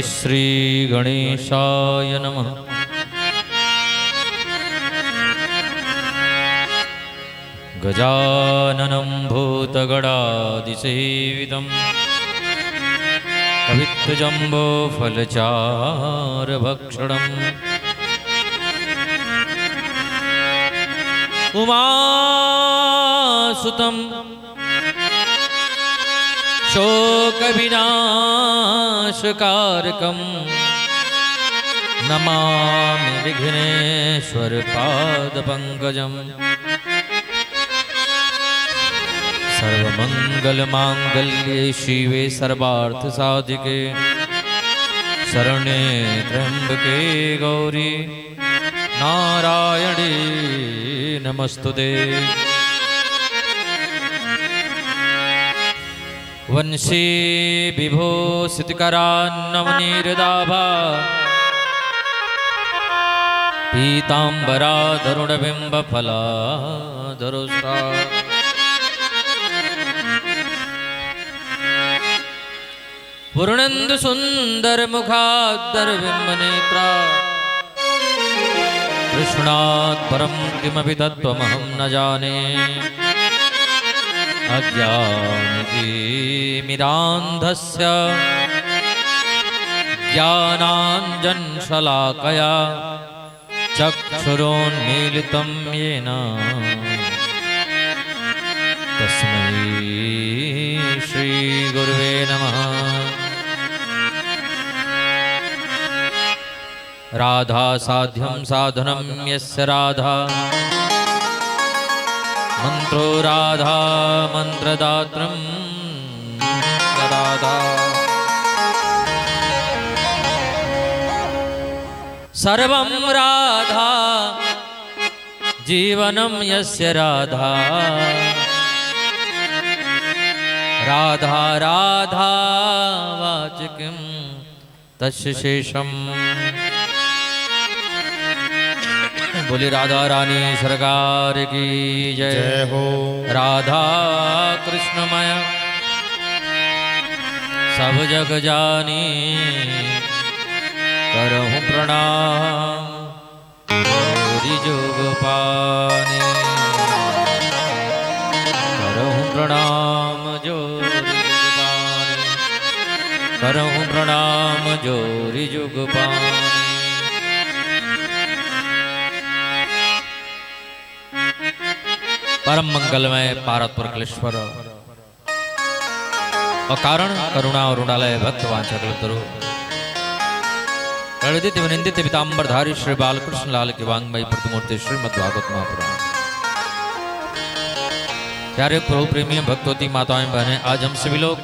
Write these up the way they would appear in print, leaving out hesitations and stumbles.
श्री गणेशाय नमः। गजाननं भूतगणादिसेवितं कवित्तजम्बोफलचारभक्षणम् उमासुतं शोकविनाशकारकं नमामि विघ्नेश्वरपादपङ्कजम्। सर्वमङ्गलमाङ्गल्ये शिवे सर्वार्थसाधिके शरण्ये त्र्यम्बके गौरी नारायणे नमस्तुते। वंशी विभूषितकरान्नवनीरदाभा पीताम्बराधरुणबिम्बफलाधरुष्टा पूर्णेन्दु सुंदर मुखाद्दरबिम्बनेत्रा कृष्णात् परं किमपि तत्त्वमहं न जाने। अज्ञानतिमिरान्धस्य ज्ञानाञ्जनशलाकया चक्षुरोन्मीलितं येन तस्मै श्रीगुरुवे नमः। राधा साध्यं साधनं यस्य राधा मंत्रो राधा मंत्रदात्रं राधा। सर्वं राधा जीवनं यस्य राधा राधा राधा वाचिकं तस्य शेषम्। बोली राधा रानी सरकार की जय हो। राधा कृष्णमय सब जग जानी करहूँ प्रणाम गौरी जोग पानी। करहूँ प्रणाम जोरी जुग पानी। करहूँ प्रणाम जोरी जुग पानी। परम मंगलमय पार्वतीपुर कलेश्वर अकारण करुणा और ऋणालय भक्त वांछाकल्पतरु ललित विनिंदित पीताम्बरधारी श्री बालकृष्ण लाल की वांग्मयी प्रतिमूर्ति श्रीमद्भागवत महापुराण। प्यारे प्रभु प्रेमी भक्तोती माताएं बहनें, आज हम सभी लोग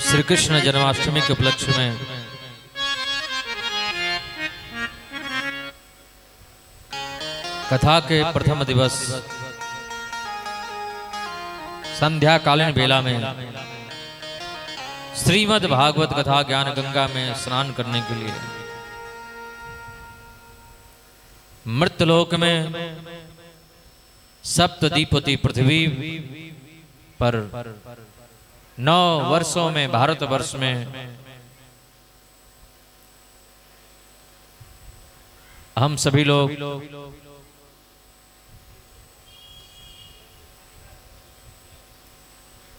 श्री कृष्ण जन्माष्टमी के उपलक्ष्य में कथा के प्रथम दिवस संध्याकालीन बेला में श्रीमद् भागवत कथा ज्ञान गंगा में स्नान करने के लिए मृतलोक में सप्तद्वीपति पृथ्वी पर 9 वर्षों में भारतवर्ष में हम सभी लोग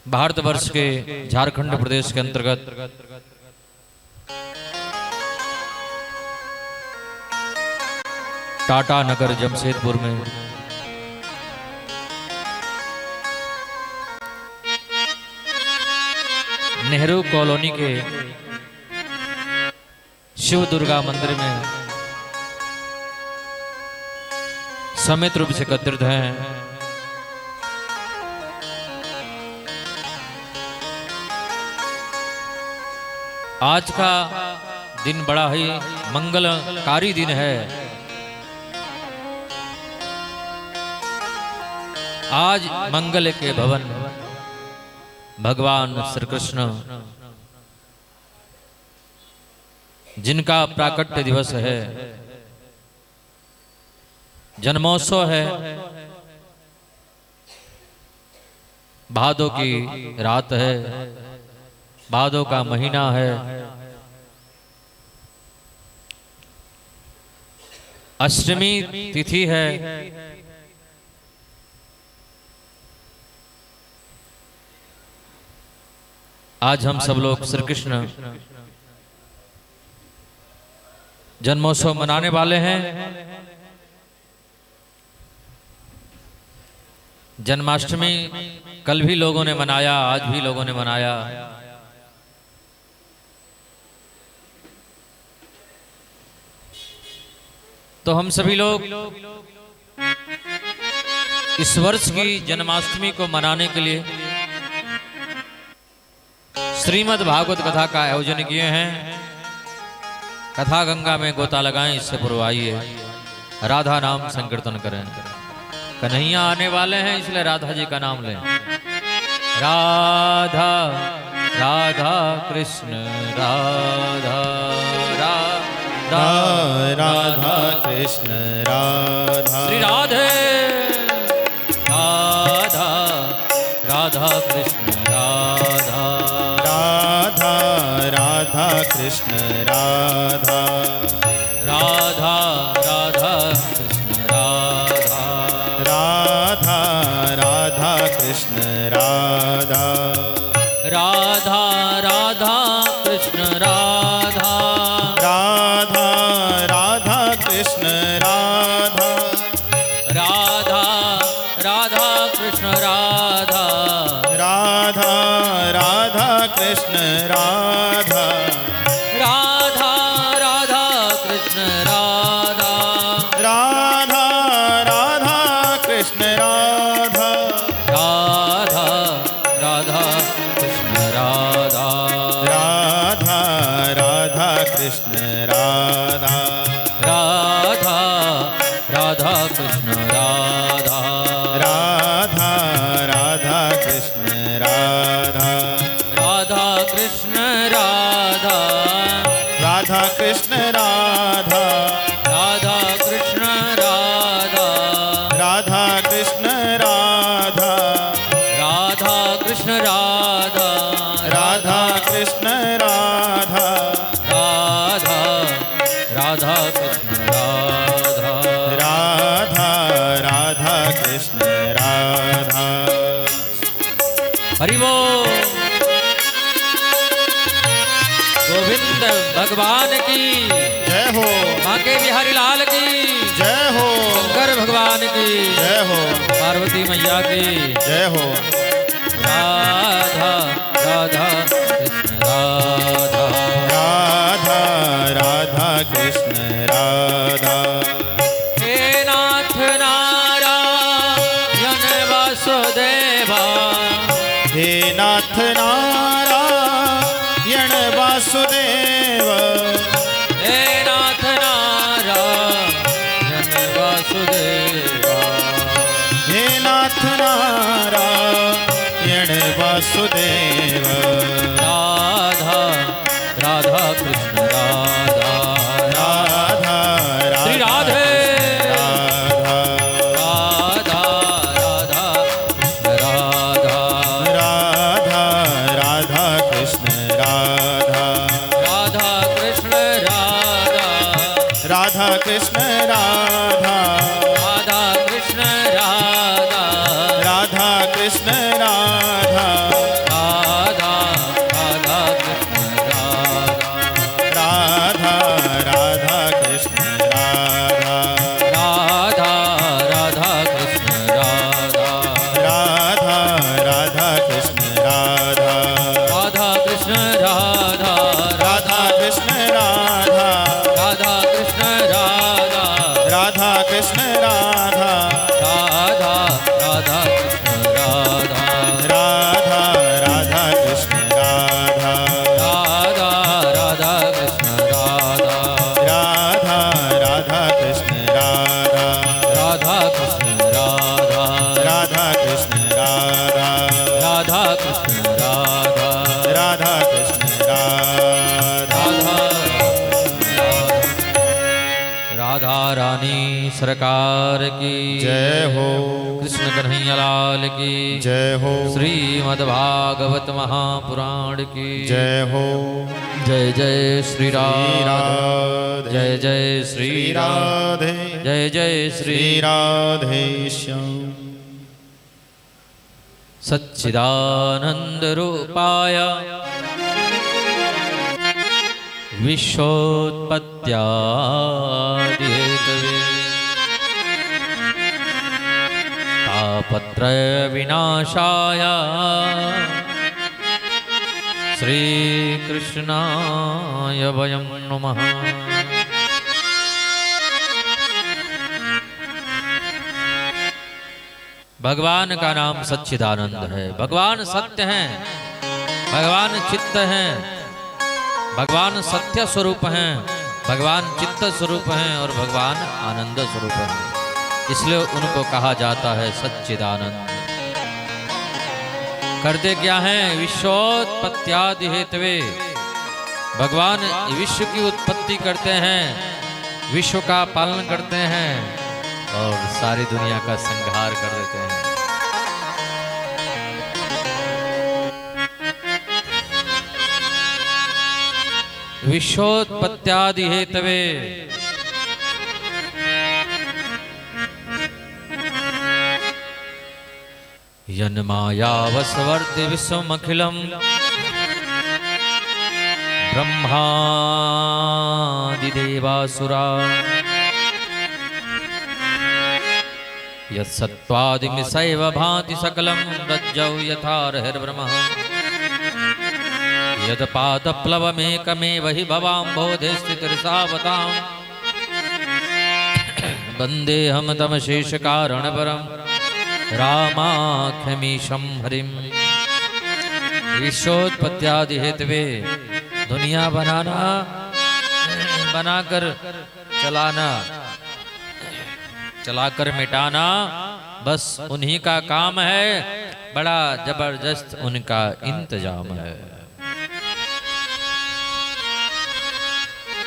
भारतवर्ष के झारखंड प्रदेश के अंतर्गत टाटा नगर जमशेदपुर में नेहरू कॉलोनी के शिव दुर्गा मंदिर में समित रूप से एकत्रित हैं। आज का दिन बड़ा ही मंगलकारी दिन है। आज मंगल के भवन भगवान श्री कृष्ण जिनका प्राकट्य दिवस है, जन्मोत्सव है, भादों की रात है, भादों का महीना है। अष्टमी तिथि है। आज हम सब लोग श्री कृष्ण जन्मोत्सव मनाने वाले हैं। जन्माष्टमी कल भी लोगों ने मनाया, आज भी लोगों ने मनाया। तो हम सभी लोग इस वर्ष की जन्माष्टमी को मनाने के लिए श्रीमद् भागवत कथा का आयोजन किए हैं। कथा गंगा में गोता लगाएं, इससे पूर्व आइए राधा नाम संकीर्तन करें। कन्हैया आने वाले हैं, इसलिए राधा जी का नाम लें। राधा राधा कृष्ण राधा राधा राधा कृष्ण राधा श्री राधे राधा राधा कृष्ण राधा राधा राधा कृष्ण राधा राधा राधा कृष्ण राधा राधा राधा कृष्ण राधा राधा राधा कृष्ण राधा राधा राधा कृष्ण राधा राधा राधा कृष्ण राधा राधा राधा कृष्ण राधा राधा राधा कृष्ण राधा राधा राधा कृष्ण राधा राधा राधा कृष्ण राधा राधा राधा कृष्ण राधा राधा राधा कृष्ण राधा राधा राधा कृष्ण राधा राधा कृष्ण राधा राधा कृष्ण राधा राधा कृष्ण राधा राधा कृष्ण राधा राधा कृष्ण राधा राधा कृष्ण राधा राधा राधा कृष्ण राधा राधा राधा कृष्ण राधा हरि बोल। गोविंद भगवान की जय हो बांके बिहारी लाल की जय हो शंकर भगवान की जय हो पार्वती मैया की जय हो राधा राधा कृष्ण राधा राधा राधा कृष्ण राधा हे नाथ नारायण वासुदेवा हे नाथ नारायण वासुदेव हे नाथ नारायण वासुदेवा हे नाथ नारायण वासुदेव राधा राधा कृष्ण राधा राधा श्री राधे राधा राधा राधा कृष्ण राधा राधा राधा कृष्ण राधा राधा कृष्ण राधा राधा कृष्ण राधा राधा कृष्ण राधा राधा कृष्ण राधा राधा राधा कृष्ण राधा राधा राधा कृष्ण राधा राधा राधा कृष्ण राधा राधा राधा कृष्ण राधा राधा कृष्ण राधा राधा कृष्ण राधा राधा कृष्ण राधा राधा कृष्ण राधा राधा राधा कृष्ण राधा राधा राधा कृष्ण राधा राधा राधा कृष्ण राधा राधा राधा कृष्ण राधा राधा कृष्ण राधा राधा कृष्ण राधा राधा कृष्ण राधा राधा कृष्ण राधा राधा राधा रानी सरकार की जय हो। कृष्ण कन्हैया लाल की जय हो। श्रीमद् भागवत महापुराण की जय हो। जय जय श्री राम राधे। जय जय श्री राधे। जय जय श्री राधे श्याम। सच्चिदानंद रूपाय विश्वोत्पत्त्यादिहेतवे तापत्रय विनाशाय श्रीकृष्णाय वयं नमः। भगवान का नाम सच्चिदानंद है। भगवान सत्य हैं, भगवान चित्त हैं, भगवान सत्य स्वरूप हैं, भगवान चित्त स्वरूप हैं और भगवान आनंद स्वरूप हैं। इसलिए उनको कहा जाता है सच्चिदानंद। करते क्या हैं? विश्वोत्पत्त्यादि हेतवे, भगवान विश्व की उत्पत्ति करते हैं, विश्व का पालन करते हैं और सारी दुनिया का संहार कर देते हैं। विश्वोत्पत्त्यादि हेतवे यन्मायावस्वर्ति विश्वमखिलम् ब्रह्मादिदेवासुरा यत्सत्त्वादिमिसैव भाति सकलं रज्जौ यथा रहिर्ब्रह्मः यत्पादप्लवमेकमेव हि भवाम्भोधे स्थितिर्सावताम् वन्देऽहं तमशेषकारणपरं रामाख्यमीशं हरिम्। विश्वोत्पत्त्यादि हेतवे, दुनिया बनाना, बनाकर चलाना, चलाकर मिटाना, बस उन्हीं का काम है। बड़ा जबरदस्त उनका इंतजाम है।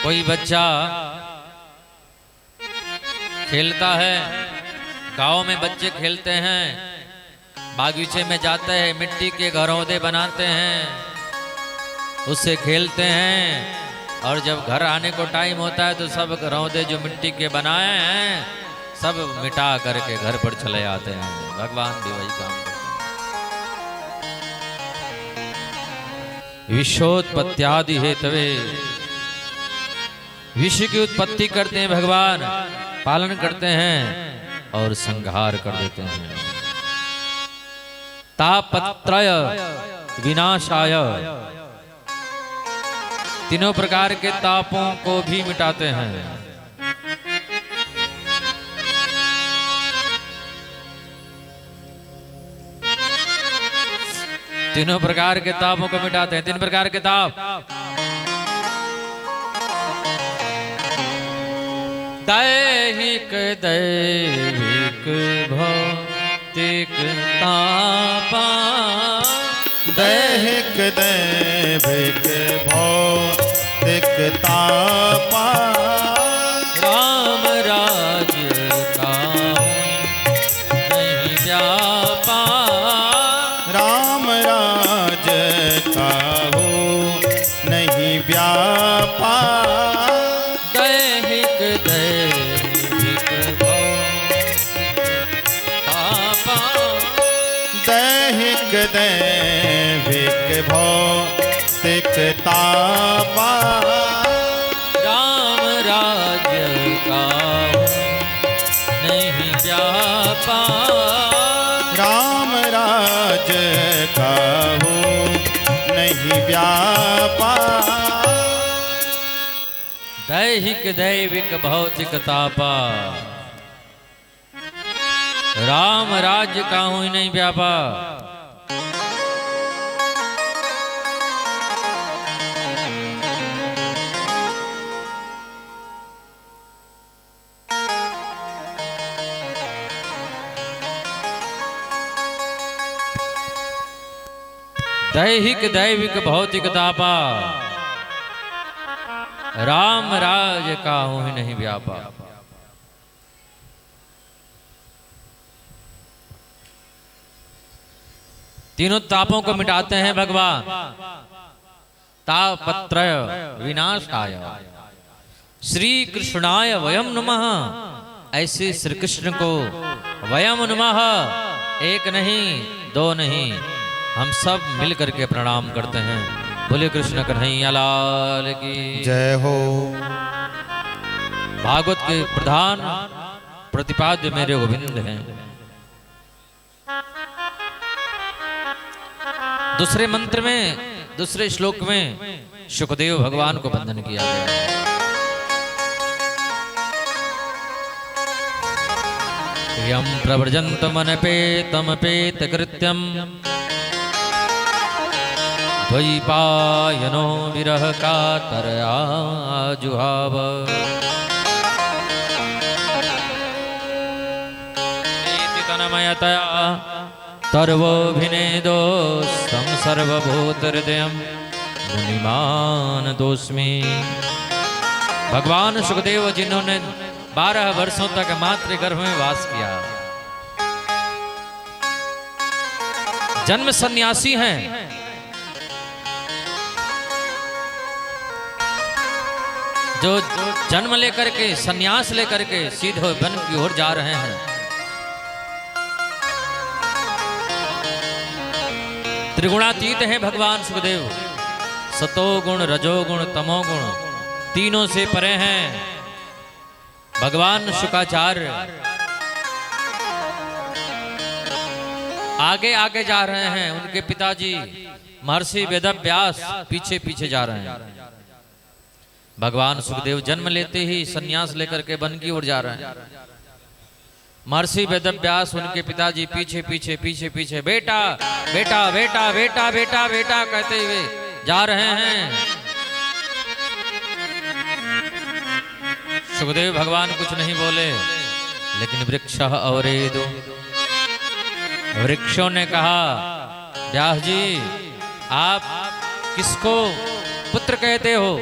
कोई बच्चा खेलता है, गांव में बच्चे खेलते हैं, बागीचे में जाते हैं, मिट्टी के घरौंदे बनाते हैं, उससे खेलते हैं और जब घर आने को टाइम होता है तो सब घरौंदे जो मिट्टी के बनाए हैं सब मिटा करके घर पर चले आते हैं। भगवान भी वही काम करते हैं। विश्वोत्पत्त्यादि हेतवे, विश्व की उत्पत्ति करते हैं भगवान, पालन करते हैं और संहार कर देते हैं। तापत्रय विनाशाय, तीनों प्रकार के तापों को भी मिटाते हैं। तीनों प्रकार के तापों को मिटाते हैं। तीन प्रकार के ताप, दैहिक दैविक भौतिक तापा, दैहिक दैविक भौतिक तापा, राम राज्य का नहीं व्यापा, राम राज काहू नहीं व्यापा, दैहिक दैविक भौतिक तापा, दैहिक दैविक भौतिक तापा, राम राज्य का नहीं व्यापा, राम राज काहू नहीं व्यापा, दैहिक दैविक भौतिक तापा, राम राज्य काहू ही नहीं व्यापा। दैहिक दैविक भौतिक तापा, राम राज काहू ही नहीं व्यापा। तीनों तापों को मिटाते हैं भगवान। तापत्रय विनाशाय श्री कृष्णाय वयम नमः। ऐसे श्री कृष्ण को वयम नमः, एक नहीं दो नहीं, हम सब मिल करके प्रणाम करते हैं। बोले कृष्ण कन्हैया लाल की जय हो। भागवत के प्रधान प्रतिपाद्य मेरे गोविंद हैं। दूसरे मंत्र में, दूसरे श्लोक में सुखदेव भगवान को वंदन किया गया। यम प्रव्रजन्तमनपेतमपेत कृत्यम द्वैपायनो विरह कातरया जुहाव। तन्मयतया तर्वोऽभिनेदोस्तं सर्वभूतहृदयं मुनिमानतोऽस्मि। भगवान सुखदेव जिन्होंने 12 वर्षों तक मातृगर्भ में वास किया, जन्म सन्यासी हैं। जो जन्म लेकर के, सन्यास लेकर के सीधे वन की ओर जा रहे हैं। त्रिगुणातीत हैं भगवान सुखदेव। सतोगुण, रजोगुण, तमोगुण तीनों से परे हैं भगवान शुकाचार्य। आगे आगे जा रहे हैं, उनके पिताजी महर्षि वेदव्यास पीछे पीछे जा रहे हैं। भगवान सुखदेव जन्म लेते ही सन्यास लेकर के वन की ओर जा रहे हैं। महर्षि वेदव्यास उनके पिताजी पीछे पीछे पीछे पीछे बेटा बेटा बेटा बेटा बेटा बेटा कहते हुए जा रहे हैं। सुखदेव भगवान कुछ नहीं बोले, लेकिन वृक्षः अवरेदो, वृक्षों ने कहा व्यास जी आप किसको पुत्र कहते हो?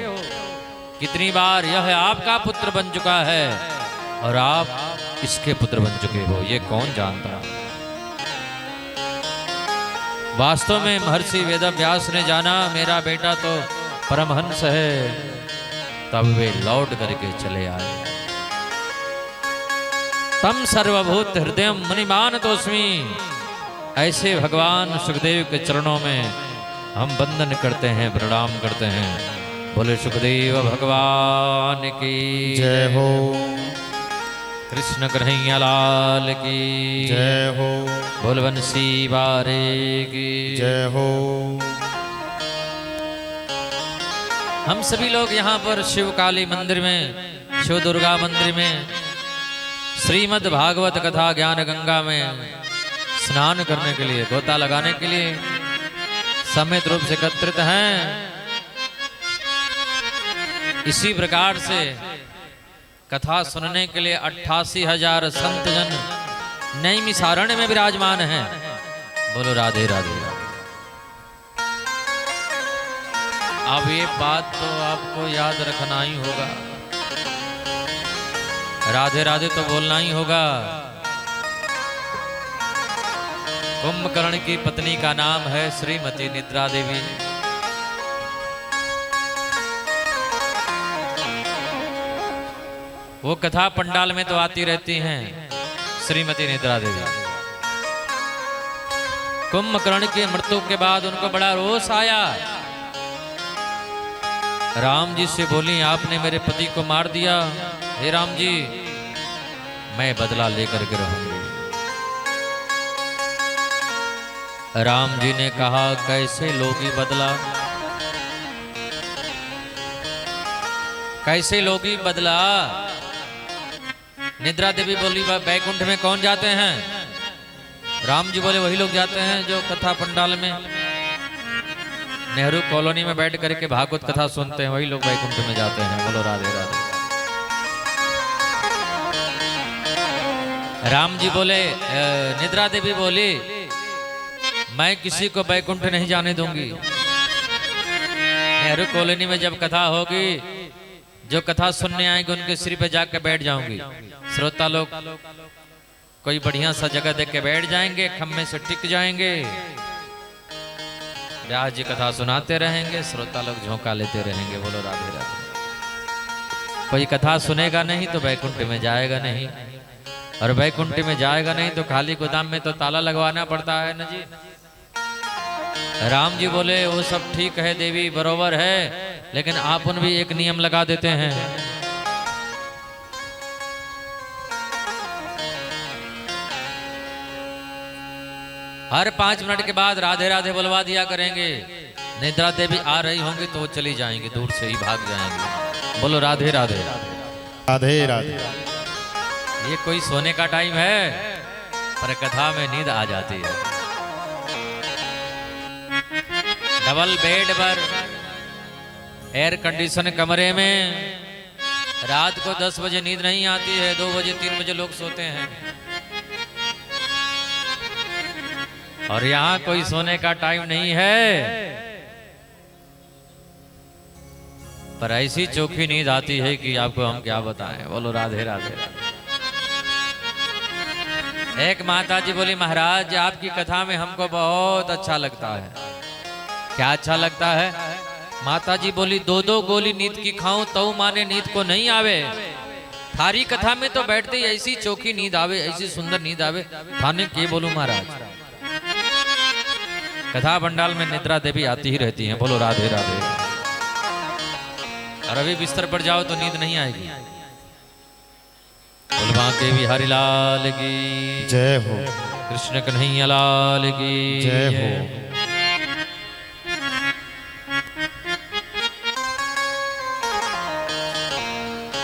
कितनी बार यह आपका पुत्र बन चुका है और आप किसके पुत्र बन चुके हो, ये कौन जानता। वास्तव में महर्षि वेदव्यास ने जाना मेरा बेटा तो परमहंस है। तब वे लौट करके चले आए। तम सर्वभूत हृदयम मुनिमानतोस्मि। ऐसे भगवान सुखदेव के चरणों में हम वंदन करते हैं, प्रणाम करते हैं। बोले सुखदेव भगवान की जय हो। कृष्ण कन्हैया लाल की जय हो। बोल बंसी बारे की जय हो। हम सभी लोग यहाँ पर शिव काली मंदिर में, शिव दुर्गा मंदिर में श्रीमद् भागवत कथा ज्ञान गंगा में स्नान करने के लिए, गोता लगाने के लिए समित रूप से एकत्रित हैं। इसी प्रकार से कथा सुनने के लिए 88,000 संत जन नैमिषारण्य में विराजमान हैं। बोलो राधे राधे। अब ये बात तो आपको याद रखना ही होगा, राधे राधे तो बोलना ही होगा। कुंभकर्ण की पत्नी का नाम है श्रीमती निद्रा देवी। वो कथा पंडाल में तो आती रहती हैं श्रीमती निद्रा देवी। कुंभकर्ण की मृत्यु के बाद उनको बड़ा रोष आया। राम जी से बोली आपने मेरे पति को मार दिया, हे राम जी मैं बदला लेकर के रहूंगी। राम जी ने कहा कैसे लोगी बदला, कैसे लोगी बदला। निद्रा देवी बोली बैकुंठ में कौन जाते हैं? राम जी बोले वही लोग जाते हैं जो कथा पंडाल में नेहरू कॉलोनी में बैठ करके भागवत कथा सुनते हैं, वही लोग बैकुंठ में जाते हैं। बोलो राधे राधे। राम जी बोले, निद्रा देवी बोली मैं किसी को बैकुंठ नहीं जाने दूंगी। नेहरू कॉलोनी में जब कथा होगी, जो कथा सुनने आएंगे उनके सिर पे जाकर बैठ जाऊंगी। श्रोता लोग कोई बढ़िया सा जगह देख के बैठ जाएंगे, खम्भे से टिक जाएंगे व्यास जी कथा सुनाते रहेंगे, श्रोता लोग झोंका लेते रहेंगे। बोलो राधे राधे। कोई कथा सुनेगा नहीं तो वैकुंठ में जाएगा नहीं, और वैकुंठ में जाएगा नहीं तो खाली गोदाम में तो ताला लगवाना पड़ता है ना जी। राम जी बोले वो सब ठीक है देवी, बरोबर है, लेकिन आप उन भी एक नियम लगा देते हैं। हर 5 मिनट के बाद राधे राधे बुलवा दिया करेंगे। निद्रा देवी आ रही होंगी तो वो चली जाएंगी, दूर से ही भाग जाएंगी। बोलो राधे राधे। राधे राधे। ये कोई सोने का टाइम है, पर कथा में नींद आ जाती है। डबल बेड पर एयर कंडीशन कमरे में रात को 10 बजे नींद नहीं आती है, 2 बजे 3 बजे लोग सोते हैं। और यहाँ कोई सोने का टाइम नहीं है, पर ऐसी चोखी नींद आती है कि आपको हम क्या बताएं। बोलो राधे राधे। एक माता जी बोली महाराज आपकी कथा में हमको बहुत अच्छा लगता है। क्या अच्छा लगता है? माता जी बोली 2-2 गोली नींद की खाऊं तो माने नींद को नहीं आवे। थारी कथा में तो बैठते ही ऐसी चोखी नींद आवे, ऐसी सुंदर नींद आवे, थाने के बोलूं महाराज। कथा पंडाल में निद्रा देवी आती ही रहती हैं। बोलो राधे राधे। और अभी बिस्तर पर जाओ तो नींद नहीं आएगी। बोलवा के बिहारी लाल की जय हो। कृष्ण कन्हैया लाल की जय हो।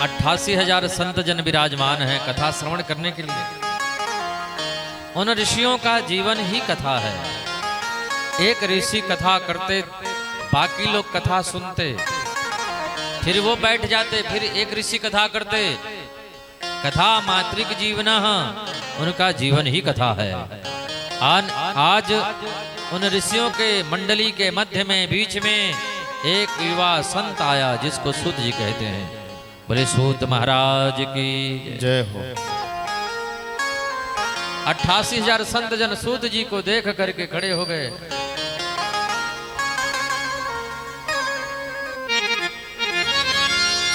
88,000 संत जन विराजमान हैं कथा श्रवण करने के लिए। उन ऋषियों का जीवन ही कथा है। एक ऋषि कथा करते, बाकी लोग कथा सुनते, फिर वो बैठ जाते, फिर एक ऋषि कथा करते। कथा मातृक जीवन, उनका जीवन ही कथा है। आज उन ऋषियों के मंडली के मध्य में बीच में एक युवा संत आया जिसको सूत जी कहते हैं। बोले सूत महाराज की जय हो। 88,000 संत जन सूत जी को देख करके खड़े हो गए।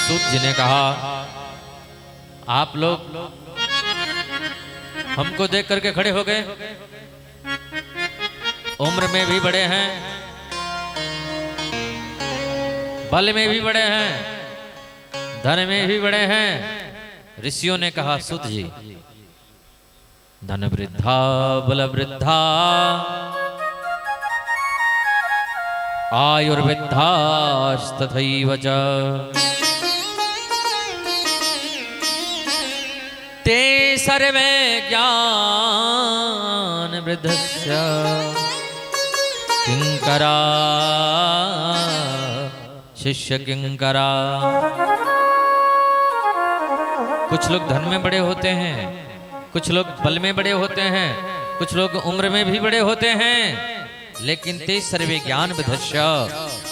सूत जी ने कहा आप लोग हमको देख करके खड़े हो गए, उम्र में भी बड़े हैं, बल में भी बड़े हैं, धन में भी बड़े हैं। ऋषियों ने कहा सूत जी धन वृद्धा बल वृद्धा आयुर्वृद्धास्तथैव च ते सर्वे ज्ञान वृद्धस्य किंकरा शिष्य किंकरा। कुछ लोग धन में बड़े होते हैं, कुछ लोग बल में बड़े होते हैं, कुछ लोग उम्र में भी बड़े होते हैं, लेकिन ते सर्वे ज्ञान विधस्य,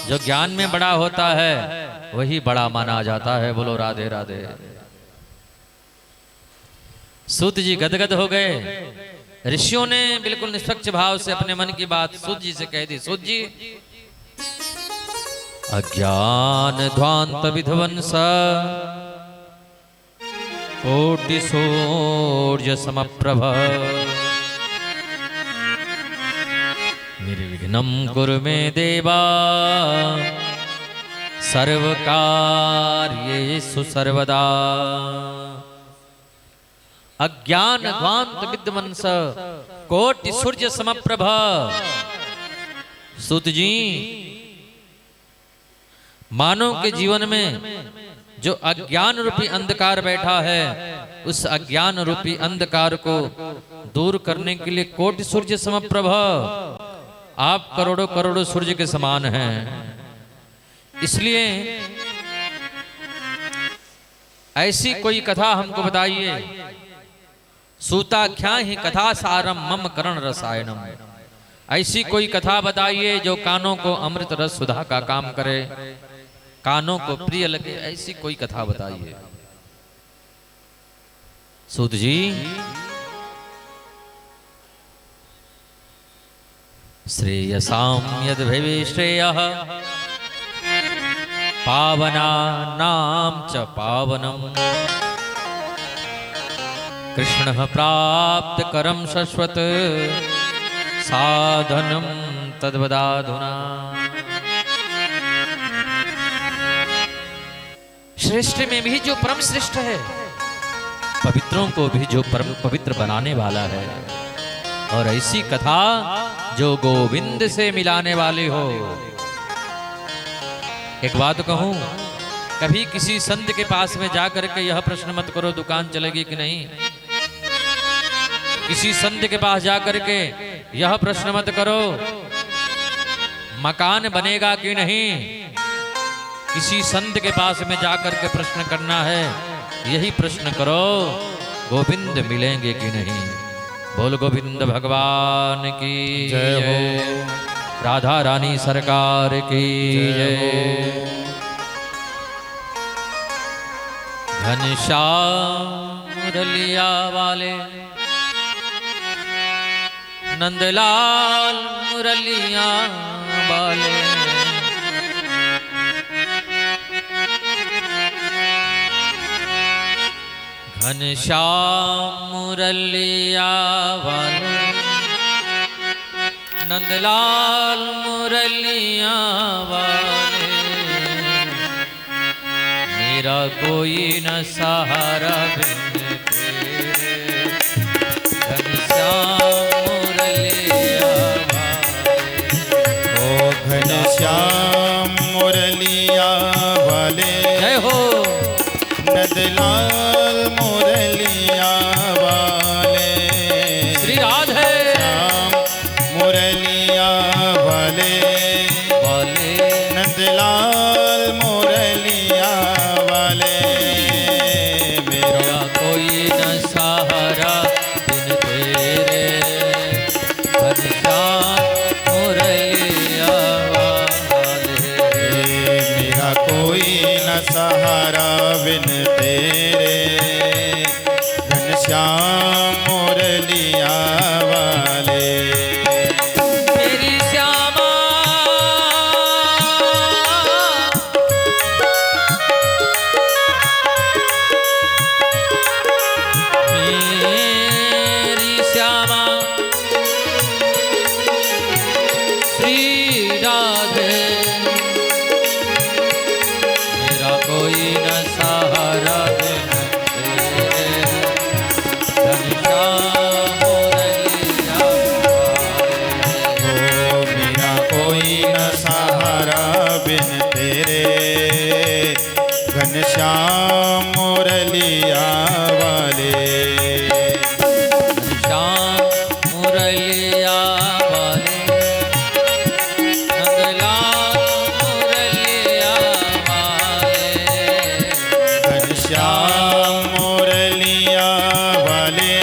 जो ज्ञान में बड़ा होता है वही बड़ा माना जाता है। बोलो राधे राधे। सूत जी गदगद हो गए। ऋषियों ने बिल्कुल निष्पक्ष भाव से अपने मन की बात सूत जी से कह दी। सूत जी अज्ञान ध्वांत विध्वंस कोटि सूर्य समप्रभ निर्विघ्नं कुरु मे देवा सर्वकार्येषु सर्वदा। अज्ञान ध्वांत विध्वंस कोटि सूर्य समप्रभ। सूत जी मानव के जीवन में जो अज्ञान रूपी अंधकार बैठा है, उस अज्ञान रूपी अंधकार को दूर करने के लिए कोटि सूर्य समप्रभ, आप करोड़ों करोड़ों सूर्य के समान हैं। इसलिए ऐसी कोई कथा हमको बताइए। सूताख्या ही कथा सारम मम करण रसायनम। ऐसी कोई कथा बताइए जो कानों को अमृत रस सुधा का काम करे, कानों को प्रिय लगे। ऐसी कोई कथा बताइए। सूत जी श्रेयसां यद्भविष्येयः पावनानां च पावनम् कृष्णः प्राप्तकरं शश्वत साधनं तद्वदाधुना। श्रेष्ठ में भी जो परम श्रेष्ठ है, पवित्रों को भी जो परम पवित्र बनाने वाला है, और ऐसी कथा जो गोविंद से मिलाने वाली हो। एक बात कहूं, कभी किसी संत के पास में जाकर के यह प्रश्न मत करो दुकान चलेगी कि नहीं। किसी संत के पास जाकर के यह प्रश्न मत करो मकान बनेगा कि नहीं। किसी संत के पास में जाकर के प्रश्न करना है, यही प्रश्न करो गोविंद मिलेंगे कि नहीं। बोल गोविंद भगवान की जय हो। राधा रानी सरकार की जय। घनश्याम मुरलिया वाले नंदलाल मुरलिया वाले घनश्याम मुरलिया वाले नंदलाल मुरलिया वाले मेरा कोई न सहारा बिन तेरे। घनश्याम मुरलिया वाले ओ घनश्याम मुरलिया वाले जय हो। नंदलाल मुरलिया वाले श्री राधे श्याम मुरलिया वाले वाले नंदलाल मुरलिया वाले मेरा कोई न सहारा बिन तेरे। घनश्याम मुरलिया वाले मेरा कोई न सहारा बिन तेरे। घनश्याम मुरलिया वाले मेरी श्यामा मेरी श्यामा श्री राधे मेरा कोई न सहारा बिन तेरे। घनश्याम मुरलिया वाले ओ मेरा कोई न सहारा बिन तेरे। घनश्याम मुरलिया वाले घनश्याम मुरलिया वाले नंदलाल मुरलिया वाले घनश्याम मुरलिया वाले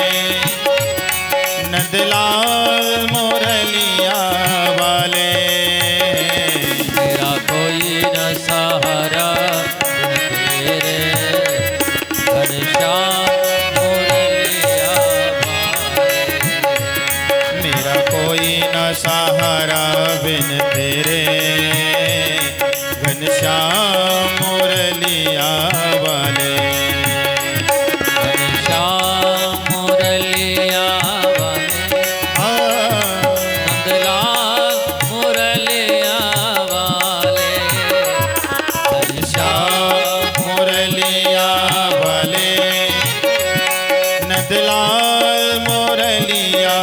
नंदलाल मुरलिया वाले मेरा कोई न सहारा बिन तेरे। घनश्याम मुरलिया वाले मेरा कोई न सहारा बिन तेरे। घनश्याम मुरलिया वाले घनश्याम मुरलिया वाले नंदलाल मुरलिया वाले घनश्याम मुरलिया वाले नंदलाल मुरलिया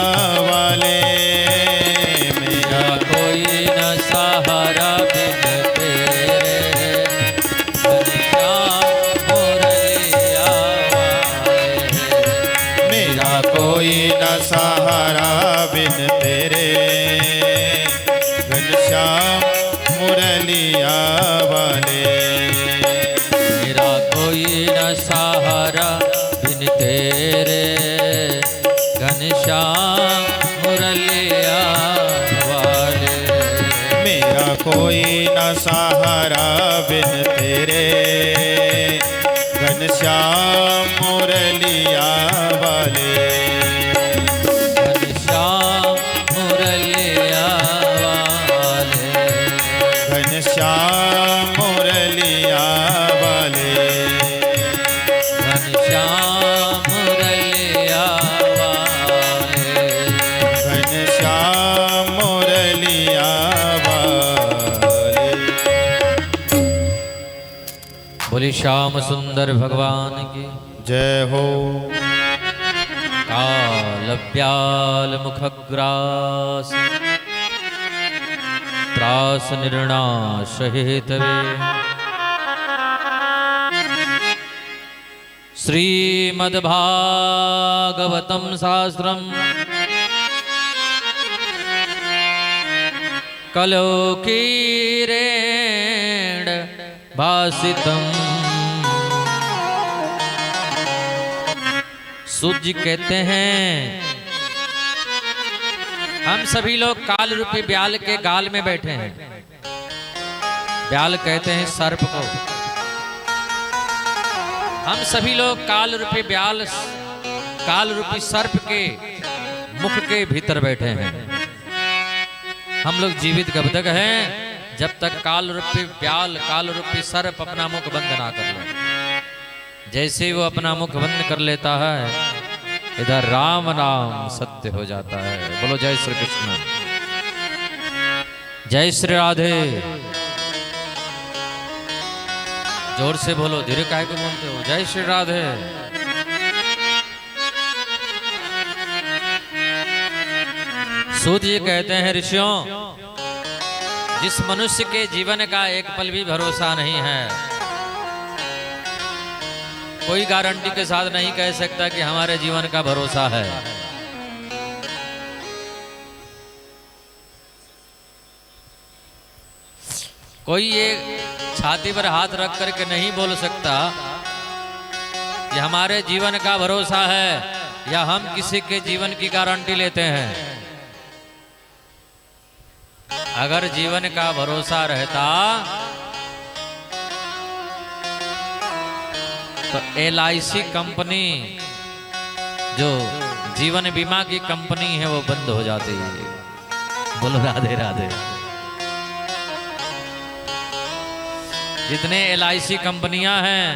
वाले मेरा मेरा कोई न सहारा बिन तेरे। घनश्याम मुरलिया वाले मेरा कोई न सहारा बिन तेरे। घनश्याम मुरलिया वाले मेरा कोई न सहारा बिन तेरे। घनश्याम मुरलिया वाले मेरा कोई न सहारा बिन तेरे। घनश्याम मुरलिया वाले घनश्याम मुरलिया बोले श्याम सुंदर भगवान की जय हो। काल ब्याल मुखग्रास त्रास निर्णाश हेतवे श्रीमद्भागवतम शास्त्रम कलोकीरेण भासितम। सूत जी कहते हैं हम सभी लोग काल रूपी ब्याल के गाल में बैठे हैं। ब्याल कहते हैं सर्प को। हम सभी लोग काल रूपी ब्याल काल रूपी सर्प के मुख के भीतर बैठे हैं। हम लोग जीवित कब तक हैं जब तक काल रूपी ब्याल काल रूपी सर्प अपना मुख बंद ना कर ले। जैसे वो अपना मुख बंद कर लेता है इधर राम नाम सत्य हो जाता है। बोलो जय श्री कृष्ण, जय श्री राधे। जोर से बोलो, धीरे काहे को बोलते हो? जय श्री राधे। सूत जी कहते हैं ऋषियों, जिस मनुष्य के जीवन का एक पल भी भरोसा नहीं है, कोई गारंटी के साथ नहीं कह सकता कि हमारे जीवन का भरोसा है। कोई ये छाती पर हाथ रख करके नहीं बोल सकता कि हमारे जीवन का भरोसा है या हम किसी के जीवन की गारंटी लेते हैं। अगर जीवन का भरोसा रहता तो LIC कंपनी जो जीवन बीमा की कंपनी है वो बंद हो जाती है। बोलो राधे राधे। जितने LIC कंपनियां हैं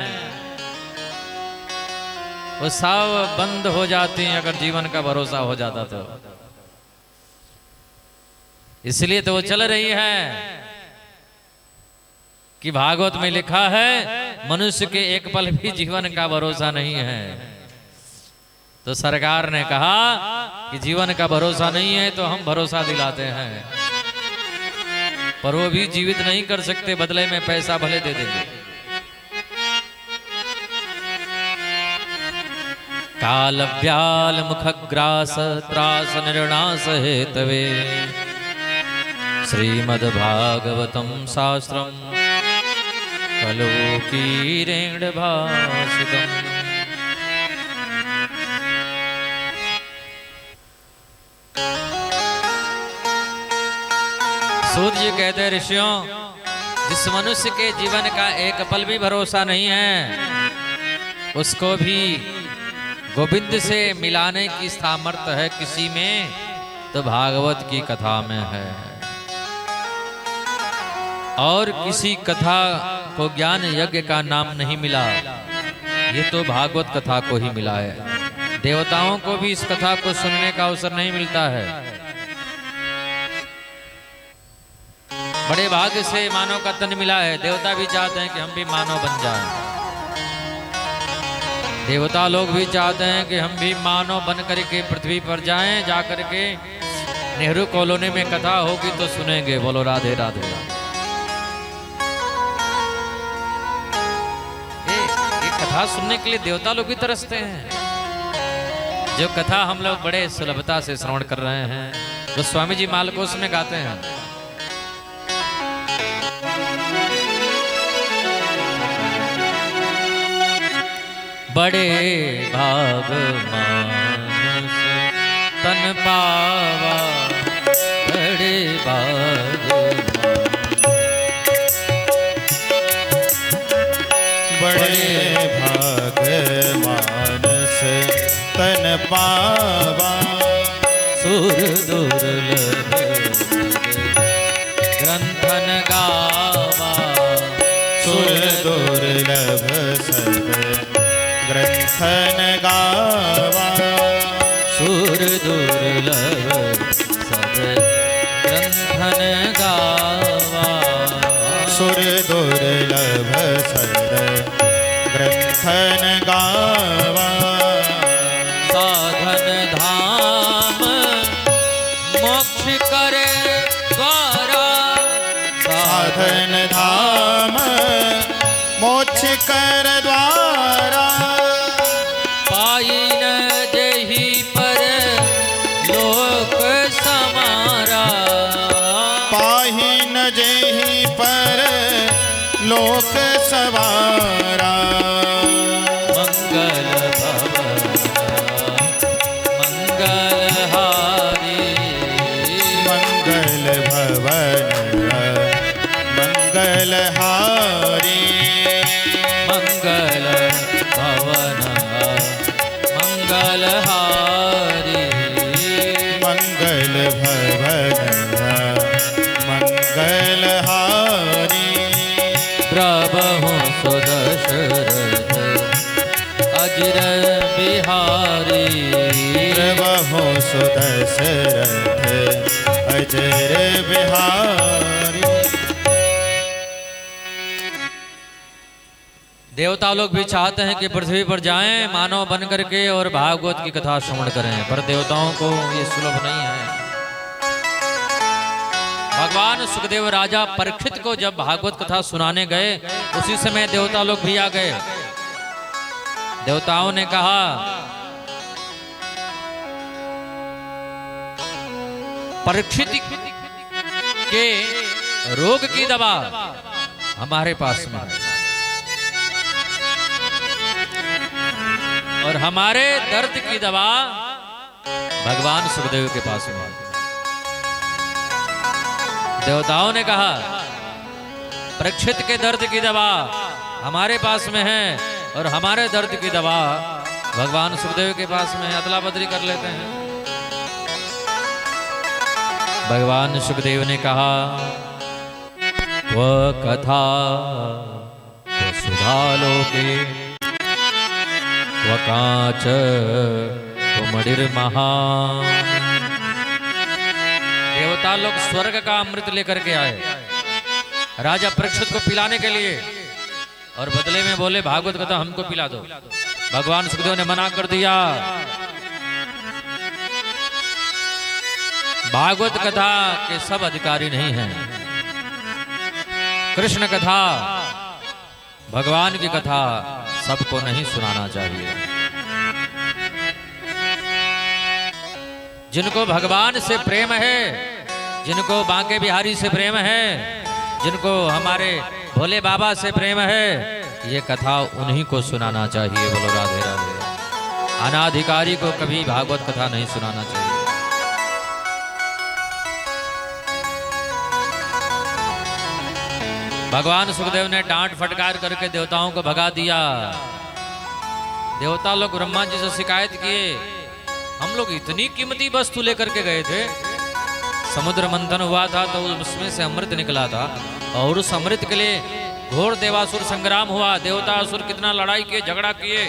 वो सब बंद हो जाती हैं अगर जीवन का भरोसा हो जाता तो। इसलिए तो वो चल रही है कि भागवत में लिखा है मनुष्य के एक पल भी जीवन का भरोसा नहीं है। तो सरकार ने कहा कि जीवन का भरोसा नहीं है तो हम भरोसा दिलाते हैं, पर वो भी जीवित नहीं कर सकते, बदले में पैसा भले दे देंगे। काल ब्याल मुखग्रास त्रास निर्णास हेतवे श्रीमद्भागवतम शास्त्रम कलोकीरेण भासितम। सूत जी कहते हैं ऋषियों, जिस मनुष्य के जीवन का एक पल भी भरोसा नहीं है उसको भी गोविंद से मिलाने की सामर्थ्य है किसी में तो भागवत की कथा में है। और किसी कथा को ज्ञान यज्ञ का नाम नहीं मिला, ये तो भागवत कथा को ही मिला है। देवताओं को भी इस कथा को सुनने का अवसर नहीं मिलता है। बड़े भाग्य से मानव का तन मिला है। देवता भी चाहते हैं कि हम भी मानव बन जाएं। देवता लोग भी चाहते हैं कि हम भी मानव बन करके पृथ्वी पर जाएं, जा करके नेहरू कॉलोनी में कथा होगी तो सुनेंगे। बोलो राधे राधे। ये कथा सुनने के लिए देवता लोग भी तरसते हैं। जो कथा हम लोग बड़े सुलभता से श्रवण कर रहे हैं, तो स्वामी जी मालकोस में गाते हैं, बड़े भाग मानस तन पावा, बड़े भाग बड़े भाग मानस तन पावा, सुर दुर्लभ ग्रंथन गावा, सुर दुर्लभ सब ग्रंथन गावा, सुर दुर्लभ सब ग्रंथन गावा, सुर दुर्लभ सब लखन गावा। साधन धाम मोक्ष करे द्वारा। साधन धाम मोक्ष कर द्वारा। पाई न जेहि पर लोक समारा। पाहि न जेहि पर लोक सवारा। मंगल भवन मंगलहारी। मंगल भवन मंगलहारी। मंगल भवन मंगलहारी। मंगल भवन मंगलहारी। प्रभु सुदशरथ अजर बिहारी। प्रभु सुदशरथ अजर बिहारी। देवता लोग भी चाहते हैं कि पृथ्वी पर जाएं मानव बन करके और भागवत की कथा श्रवण करें, पर देवताओं को ये सुलभ नहीं है। भगवान सुखदेव राजा परीक्षित को जब भागवत कथा सुनाने गए उसी समय देवता लोग भी आ गए। देवताओं ने कहा, परीक्षित के रोग की दवा हमारे पास में है और हमारे दर्द की दवा भगवान सुखदेव के पास में है। देवताओं ने कहा, परीक्षित के दर्द की दवा हमारे पास में है और हमारे दर्द की दवा भगवान सुखदेव के पास में है। अदला बदली कर लेते हैं। भगवान सुखदेव ने कहा, वह कथा तो सुधा लोके वकाच कुमड़िर महा। देवता लोग स्वर्ग का अमृत लेकर के आए राजा परीक्षित को पिलाने के लिए और बदले में बोले भागवत कथा हमको पिला दो। भगवान सुखदेव ने मना कर दिया। भागवत कथा के सब अधिकारी नहीं हैं। कृष्ण कथा, भगवान की कथा सबको नहीं सुनाना चाहिए। जिनको भगवान से प्रेम है, जिनको बांके बिहारी से प्रेम है, जिनको हमारे भोले बाबा से प्रेम है, ये कथा उन्हीं को सुनाना चाहिए। बोलो राधे राधे। अनाधिकारी को कभी भागवत कथा नहीं सुनाना चाहिए। भगवान सुखदेव ने डांट फटकार करके देवताओं को भगा दिया। देवता लोग ब्रह्मा जी से शिकायत किए, हम लोग इतनी कीमती वस्तु लेकर के गए थे, समुद्र मंथन हुआ था तो उसमें से अमृत निकला था और उस अमृत के लिए घोर देवासुर संग्राम हुआ। देवता असुर कितना लड़ाई किए, झगड़ा किए,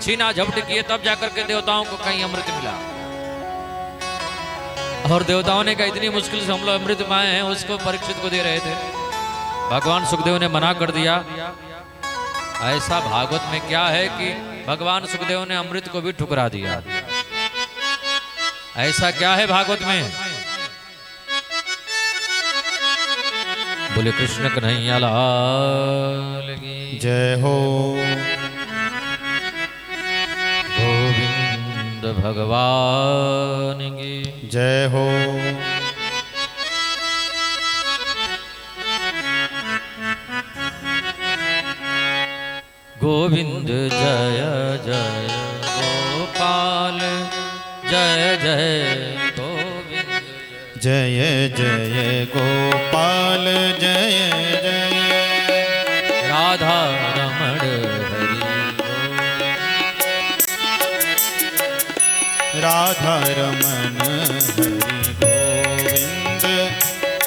छीना झपट किए, तब जाकर के देवताओं को कहीं अमृत मिला। और देवताओं ने कहा इतनी मुश्किल से हम लोग अमृत पाए हैं, उसको परीक्षित को दे रहे थे। भगवान सुखदेव ने मना कर दिया। ऐसा भागवत में क्या है कि भगवान सुखदेव ने अमृत को भी ठुकरा दिया। ऐसा क्या है भागवत में? बोले कृष्ण कन्हैया लाल की जय हो। गोविंद भगवान की जय हो। गोविंद जय जय गोपाल जय जय गोविंद जय जय गोपाल जय जय राधा रमण हरि राधा रमन हरि गोविंद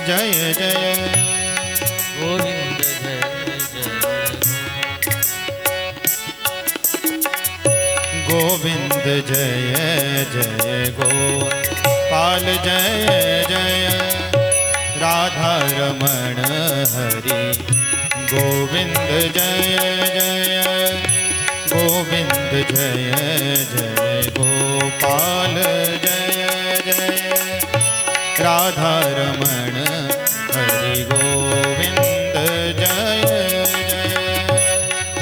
जय जय गोविंद जय जय गोविंद जय जय गोपाल जय जय राधा रमण हरि गोविंद जय जय गोविंद जय जय गोपाल जय जय राधा रमण हरि गोविंद जय जय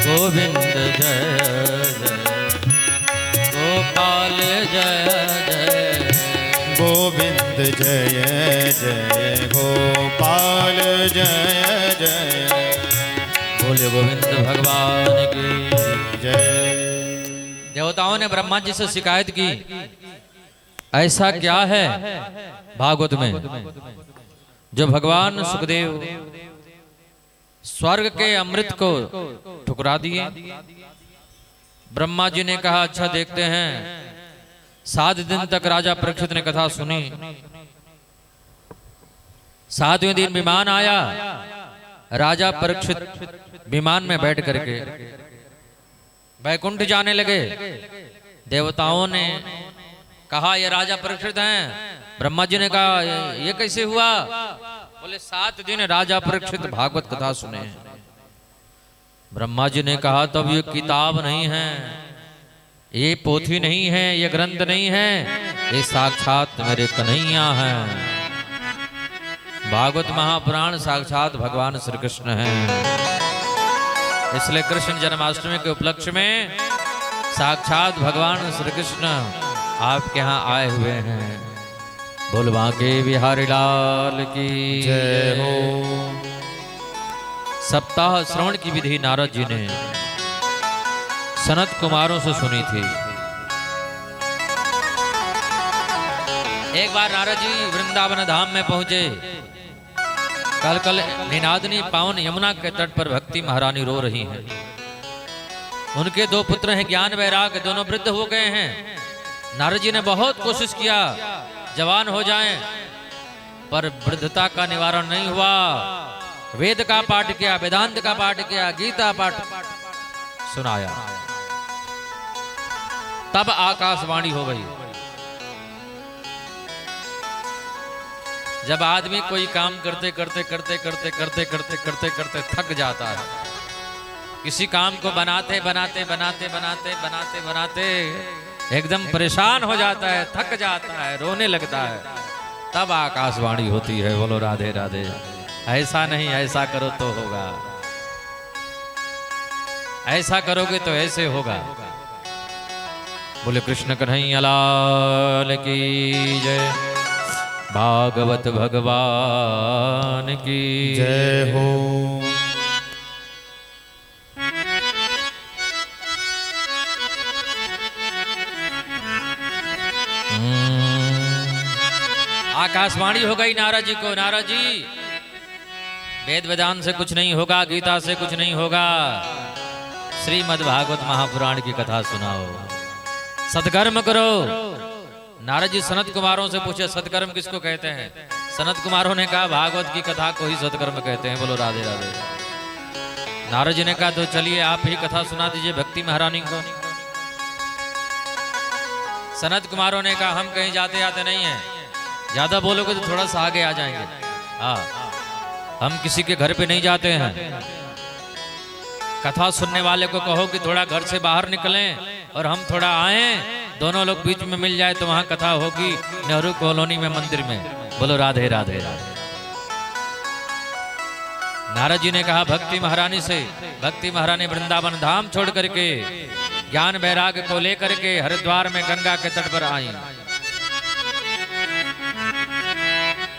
गोविंद जय जय गोपाल जय जय गोविंद जय जय गोपाल जय जय बोले गोविंद भगवान की जय। देवताओं ने ब्रह्मा जी से शिकायत की, ऐसा क्या है भागवत में जो भगवान सुखदेव स्वर्ग के अमृत को ठुकरा दिए। ब्रह्मा जी ने कहा अच्छा देखते हैं। 7 दिन तक राजा परीक्षित ने कथा सुनी। 7वें दिन विमान आया। राजा परीक्षित विमान में बैठ करके वैकुंठ जाने लगे। देवताओं ने कहा ये राजा परीक्षित हैं। ब्रह्मा जी ने कहा ये कैसे हुआ? बोले 7 दिन राजा परीक्षित भागवत कथा सुने। ब्रह्मा जी ने कहा तब ये किताब नहीं है, ये पोथी नहीं है, ये ग्रंथ नहीं है, ये साक्षात मेरे कन्हैया हैं। भागवत महापुराण साक्षात भगवान श्री कृष्ण हैं। इसलिए कृष्ण जन्माष्टमी के उपलक्ष्य में साक्षात भगवान श्री कृष्ण आपके यहाँ आए हुए हैं। बोल बांके बिहारी लाल की जय हो। सप्ताह श्रवण की विधि नारद जी ने सनत कुमारों से सुनी थी। एक बार नारद जी वृंदावन धाम में पहुंचे। कल कल निनादनी पावन यमुना के तट पर भक्ति महारानी रो रही हैं। उनके 2 पुत्र हैं ज्ञान वैराग, दोनों वृद्ध हो गए हैं। नारद जी ने बहुत कोशिश किया जवान हो जाएं, पर वृद्धता का निवारण नहीं हुआ। वेद का पाठ किया, वेदांत का पाठ किया, गीता पाठ सुनाया, तब आकाशवाणी हो गई। जब आदमी कोई काम करते करते करते करते करते करते करते करते थक जाता है, किसी काम को बनाते बनाते बनाते बनाते बनाते बनाते एकदम परेशान हो जाता है, थक जाता है, रोने लगता है, तब आकाशवाणी होती है। बोलो राधे राधे। ऐसा नहीं, ऐसा करो तो होगा, ऐसा करोगे तो ऐसे होगा। बोले कृष्ण कन्हैया लाल की जय। भागवत भगवान की जय हो। आकाशवाणी हो गई नारद जी को, नारद जी वेद वेदांत से कुछ नहीं होगा, गीता से कुछ नहीं होगा, श्रीमद् भागवत महापुराण की कथा सुनाओ, सत्कर्म करो। नारद जी सनत कुमारों से पूछे सत्कर्म किसको कहते हैं? सनत कुमारों ने कहा भागवत की कथा को ही सत्कर्म कहते हैं। बोलो राधे राधे। नारद जी ने कहा तो चलिए आप ही कथा सुना दीजिए भक्ति महारानी को। सनत कुमारों ने कहा हम कहीं जाते आते नहीं हैं, ज्यादा बोलोगे तो थोड़ा सा आगे आ जाएंगे। हाँ, हम किसी के घर पे नहीं जाते हैं। कथा सुनने वाले को कहो कि थोड़ा घर से बाहर निकलें और हम थोड़ा आएं, दोनों लोग बीच में मिल जाए तो वहां कथा होगी नेहरू कॉलोनी में मंदिर में। बोलो राधे राधे राधे। नारद जी ने कहा भक्ति महारानी से। भक्ति महारानी वृंदावन धाम छोड़ करके ज्ञान वैराग को लेकर के हरिद्वार में गंगा के तट पर आई।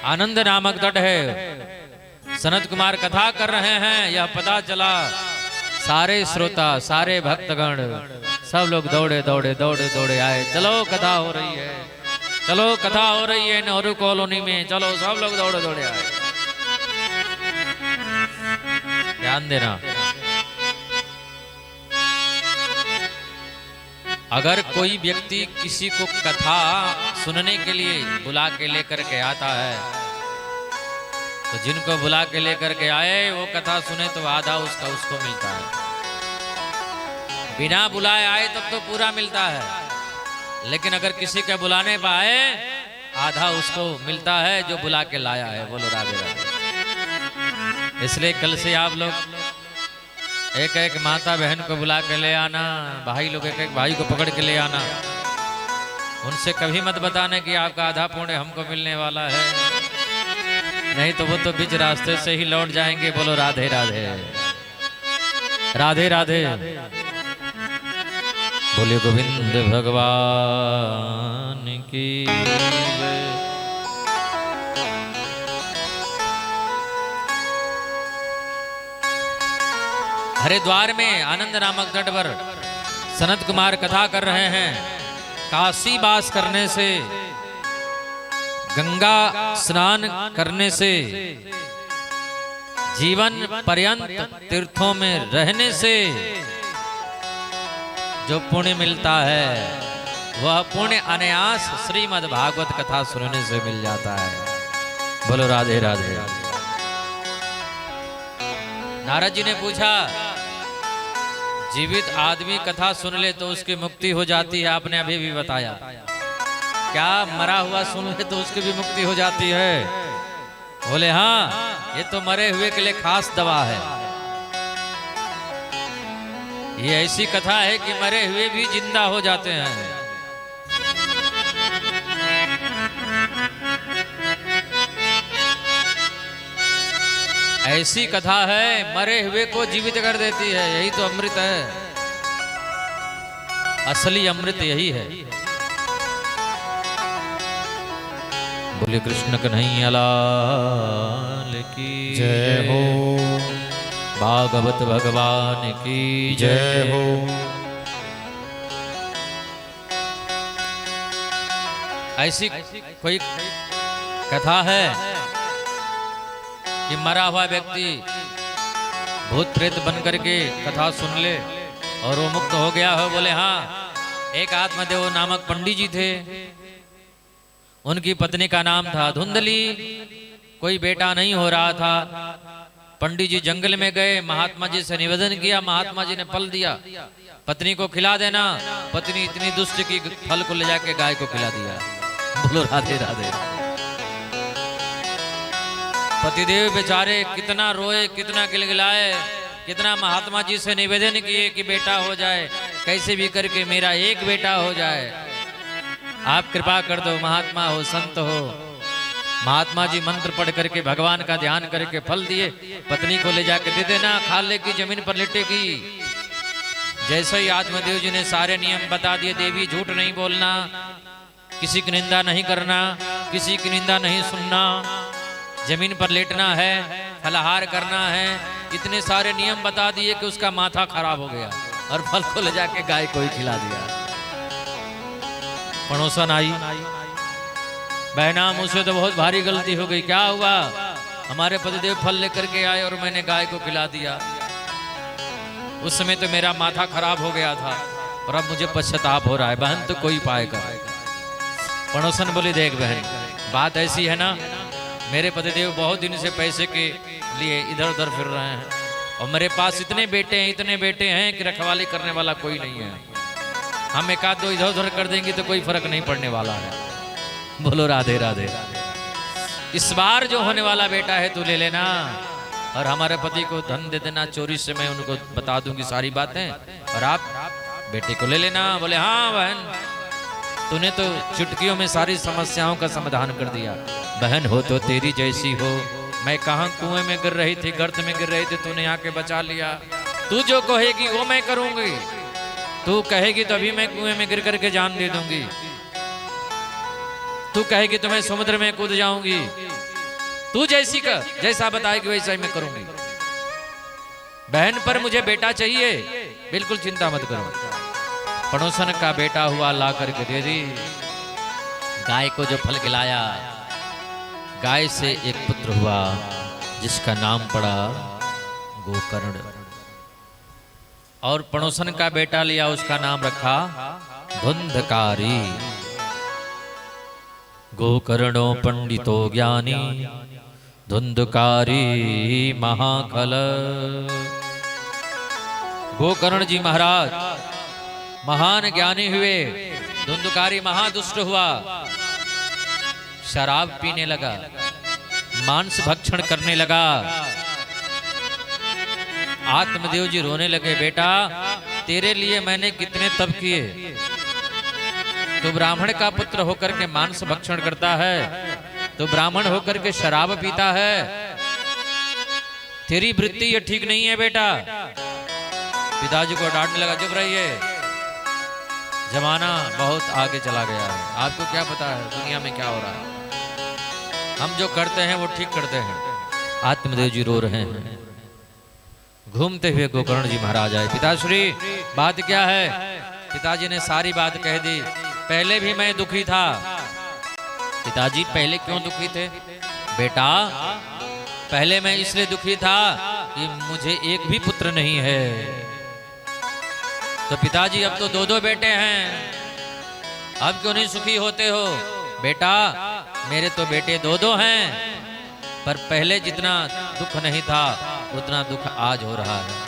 आनंद नामक तट है। सनत कुमार कथा कर रहे हैं, यह पता चला सारे श्रोता, सारे भक्तगण सब लोग दौड़े दौड़े दौड़े दौड़े आए। चलो कथा हो रही है, चलो कथा हो रही है नेहरू कॉलोनी में, चलो सब लोग दौड़े दौड़े आए। ध्यान देना, अगर कोई व्यक्ति किसी को कथा सुनने के लिए बुला के लेकर के आता है तो जिनको बुला के लेकर के आए वो कथा सुने तो आधा उसका उसको मिलता है। बिना बुलाए आए तब तो पूरा मिलता है, लेकिन अगर किसी के बुलाने पर आए आधा उसको मिलता है जो बुला के लाया है। बोलो राधे राधे। इसलिए कल से आप लोग एक एक माता बहन को बुला के ले आना, भाई लोग एक एक भाई को पकड़ के ले आना। उनसे कभी मत बताने कि आपका आधा पुण्य हमको मिलने वाला है, नहीं तो वो तो बीच रास्ते से ही लौट जाएंगे। बोलो राधे राधे, राधे राधे। बोले गोविंद भगवान की जय। हरिद्वार में आनंद नामक तट पर सनत कुमार कथा कर रहे हैं। काशी वास करने से, गंगा स्नान करने से, जीवन पर्यंत तीर्थों में रहने से जो पुण्य मिलता है, वह पुण्य अनायास श्रीमद् भागवत कथा सुनने से मिल जाता है। बोलो राधे राधे। नारद जी ने पूछा, जीवित आदमी कथा सुन ले तो उसकी मुक्ति हो जाती है, आपने अभी भी बताया। क्या मरा हुआ सुन ले तो उसकी भी मुक्ति हो जाती है? बोले हाँ, ये तो मरे हुए के लिए खास दवा है। ये ऐसी कथा है कि मरे हुए भी जिंदा हो जाते हैं। ऐसी कथा है, मरे हुए को जीवित कर देती है। यही तो अमृत है, असली अमृत यही है। बोले कृष्ण कन्हैया लाल की जय हो, भागवत भगवान की जय हो। ऐसी कोई कथा है कि मरा हुआ व्यक्ति भूत प्रेत बन करके कथा सुन ले और वो मुक्त हो गया हो? बोले हाँ। एक आत्मदेव नामक पंडित जी थे, उनकी पत्नी का नाम था धुंधली। कोई बेटा नहीं हो रहा था। पंडित जी जंगल में गए, महात्मा जी से निवेदन किया। महात्मा जी ने फल दिया, पत्नी को खिला देना। पत्नी इतनी दुष्ट की फल को ले जाके गाय को खिला दिया। बोलो राधे राधे। पतिदेव बेचारे कितना रोए, कितना गिलगिलाए, कितना महात्मा जी से निवेदन किए कि बेटा हो जाए, कैसे भी करके मेरा एक बेटा हो जाए, आप कृपा कर दो। महात्मा हो, संत हो। महात्मा जी मंत्र पढ़ करके भगवान का ध्यान करके फल दिए। पत्नी को ले जाके दे देना, खा लेगी, जमीन पर लेटेगी। जैसे ही आत्मदेव जी ने सारे नियम बता दिए, देवी झूठ नहीं बोलना, किसी की निंदा नहीं करना, किसी की निंदा नहीं सुनना, जमीन पर लेटना है, फलाहार करना है, इतने सारे नियम बता दिए कि उसका माथा खराब हो गया और फल को ले जाके गाय को ही खिला दिया। पड़ोसन आई, बहना मुझसे तो बहुत भारी गलती हो गई। क्या हुआ? हमारे पतिदेव फल लेकर के आए और मैंने गाय को खिला दिया। उस समय तो मेरा माथा खराब हो गया था, पर अब मुझे पश्चाताप हो रहा है। बहन तो कोई उपाय कर। पड़ोसन बोली, देख बहन, बात ऐसी है ना, मेरे पतिदेव बहुत दिन से पैसे के लिए इधर उधर फिर रहे हैं और मेरे पास इतने बेटे हैं कि रखवाली करने वाला कोई नहीं है। हम एक आध दो इधर उधर कर देंगे तो कोई फर्क नहीं पड़ने वाला है। बोलो राधे राधे। इस बार जो होने वाला बेटा है तू ले लेना और हमारे पति को धन दे देना, चोरी से मैं उनको बता दूंगी सारी बातें और आप बेटे को ले लेना। बोले हाँ बहन, तूने तो चुटकियों में सारी समस्याओं का समाधान कर दिया। बहन हो तो तेरी जैसी हो। मैं कहाँ कुएं में गिर रही थी, गर्त में गिर रही थी, तूने आके बचा लिया। तू जो कहेगी वो मैं करूंगी। तू कहेगी तो अभी मैं कुएं में गिर करके जान दे दूंगी। तू कहेगी तो मैं समुद्र में कूद जाऊंगी। तू जैसा बताएगी वैसा ही मैं करूंगी। बहन पर मुझे बेटा चाहिए, बिल्कुल चिंता मत करो। पड़ोसन का बेटा हुआ, ला करके दे दी। गाय को जो फल खिलाया, गाय से एक पुत्र हुआ जिसका नाम पड़ा गोकर्ण। और पड़ोसन का बेटा लिया, उसका नाम रखा धुंधकारी। गोकर्णो पंडितो ज्ञानी, धुंधकारी महाखल। गोकर्ण जी महाराज महान ज्ञानी हुए, धुंधकारी महादुष्ट हुआ। शराब पीने लगा, मांस भक्षण करने लगा। आत्मदेव जी रोने लगे, बेटा तेरे लिए मैंने कितने तप किए, तो ब्राह्मण का पुत्र होकर के मांस भक्षण करता है, तो ब्राह्मण होकर के शराब पीता है, तेरी वृत्ति ये ठीक नहीं है बेटा। पिताजी को डांटने लगा, चुप रहिए, जमाना बहुत आगे चला गया है, आपको क्या पता है दुनिया में क्या हो रहा है, हम जो करते हैं वो ठीक करते हैं। आत्मदेव जी रो रहे हैं। घूमते हुए गोकर्ण जी महाराज आए, पिताश्री बात क्या है? पिताजी ने सारी बात कह दी। पहले भी मैं दुखी था। पिताजी पहले क्यों दुखी थे? बेटा पहले मैं इसलिए दुखी था कि मुझे एक भी पुत्र नहीं है। तो पिताजी अब तो दो दो बेटे हैं, अब क्यों नहीं सुखी होते हो? बेटा मेरे तो बेटे दो दो हैं, पर पहले जितना दुख नहीं था उतना दुख आज हो रहा है।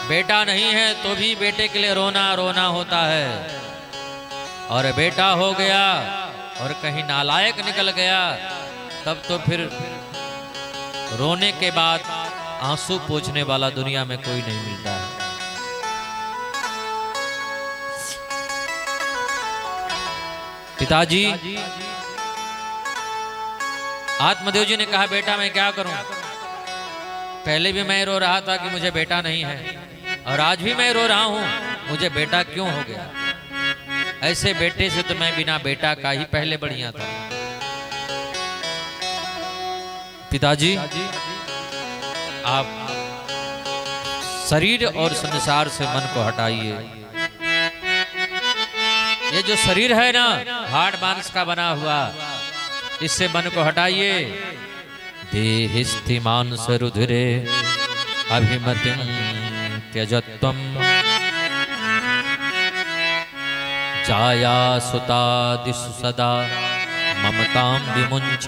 बेटा नहीं है तो भी बेटे के लिए रोना रोना होता है, और बेटा हो गया और कहीं नालायक निकल गया तब तो फिर रोने के बाद आंसू पोंछने वाला दुनिया में कोई नहीं मिलता है। पिताजी आत्मदेव जी ने कहा, बेटा मैं क्या करूं? पहले भी मैं रो रहा था कि मुझे बेटा नहीं है, और आज भी मैं रो रहा हूं मुझे बेटा क्यों हो गया। ऐसे बेटे से तो मैं बिना बेटा का ही पहले बढ़िया था। पिताजी आप शरीर और संसार से मन को हटाइए। ये जो शरीर है ना, हाड़ मांस का बना हुआ, इससे मन को हटाइए। देहिस्थि मांस रुधिरे अभिमतिं त्यजत्वम् जाया सुतादिषु सदा ममतां विमुञ्च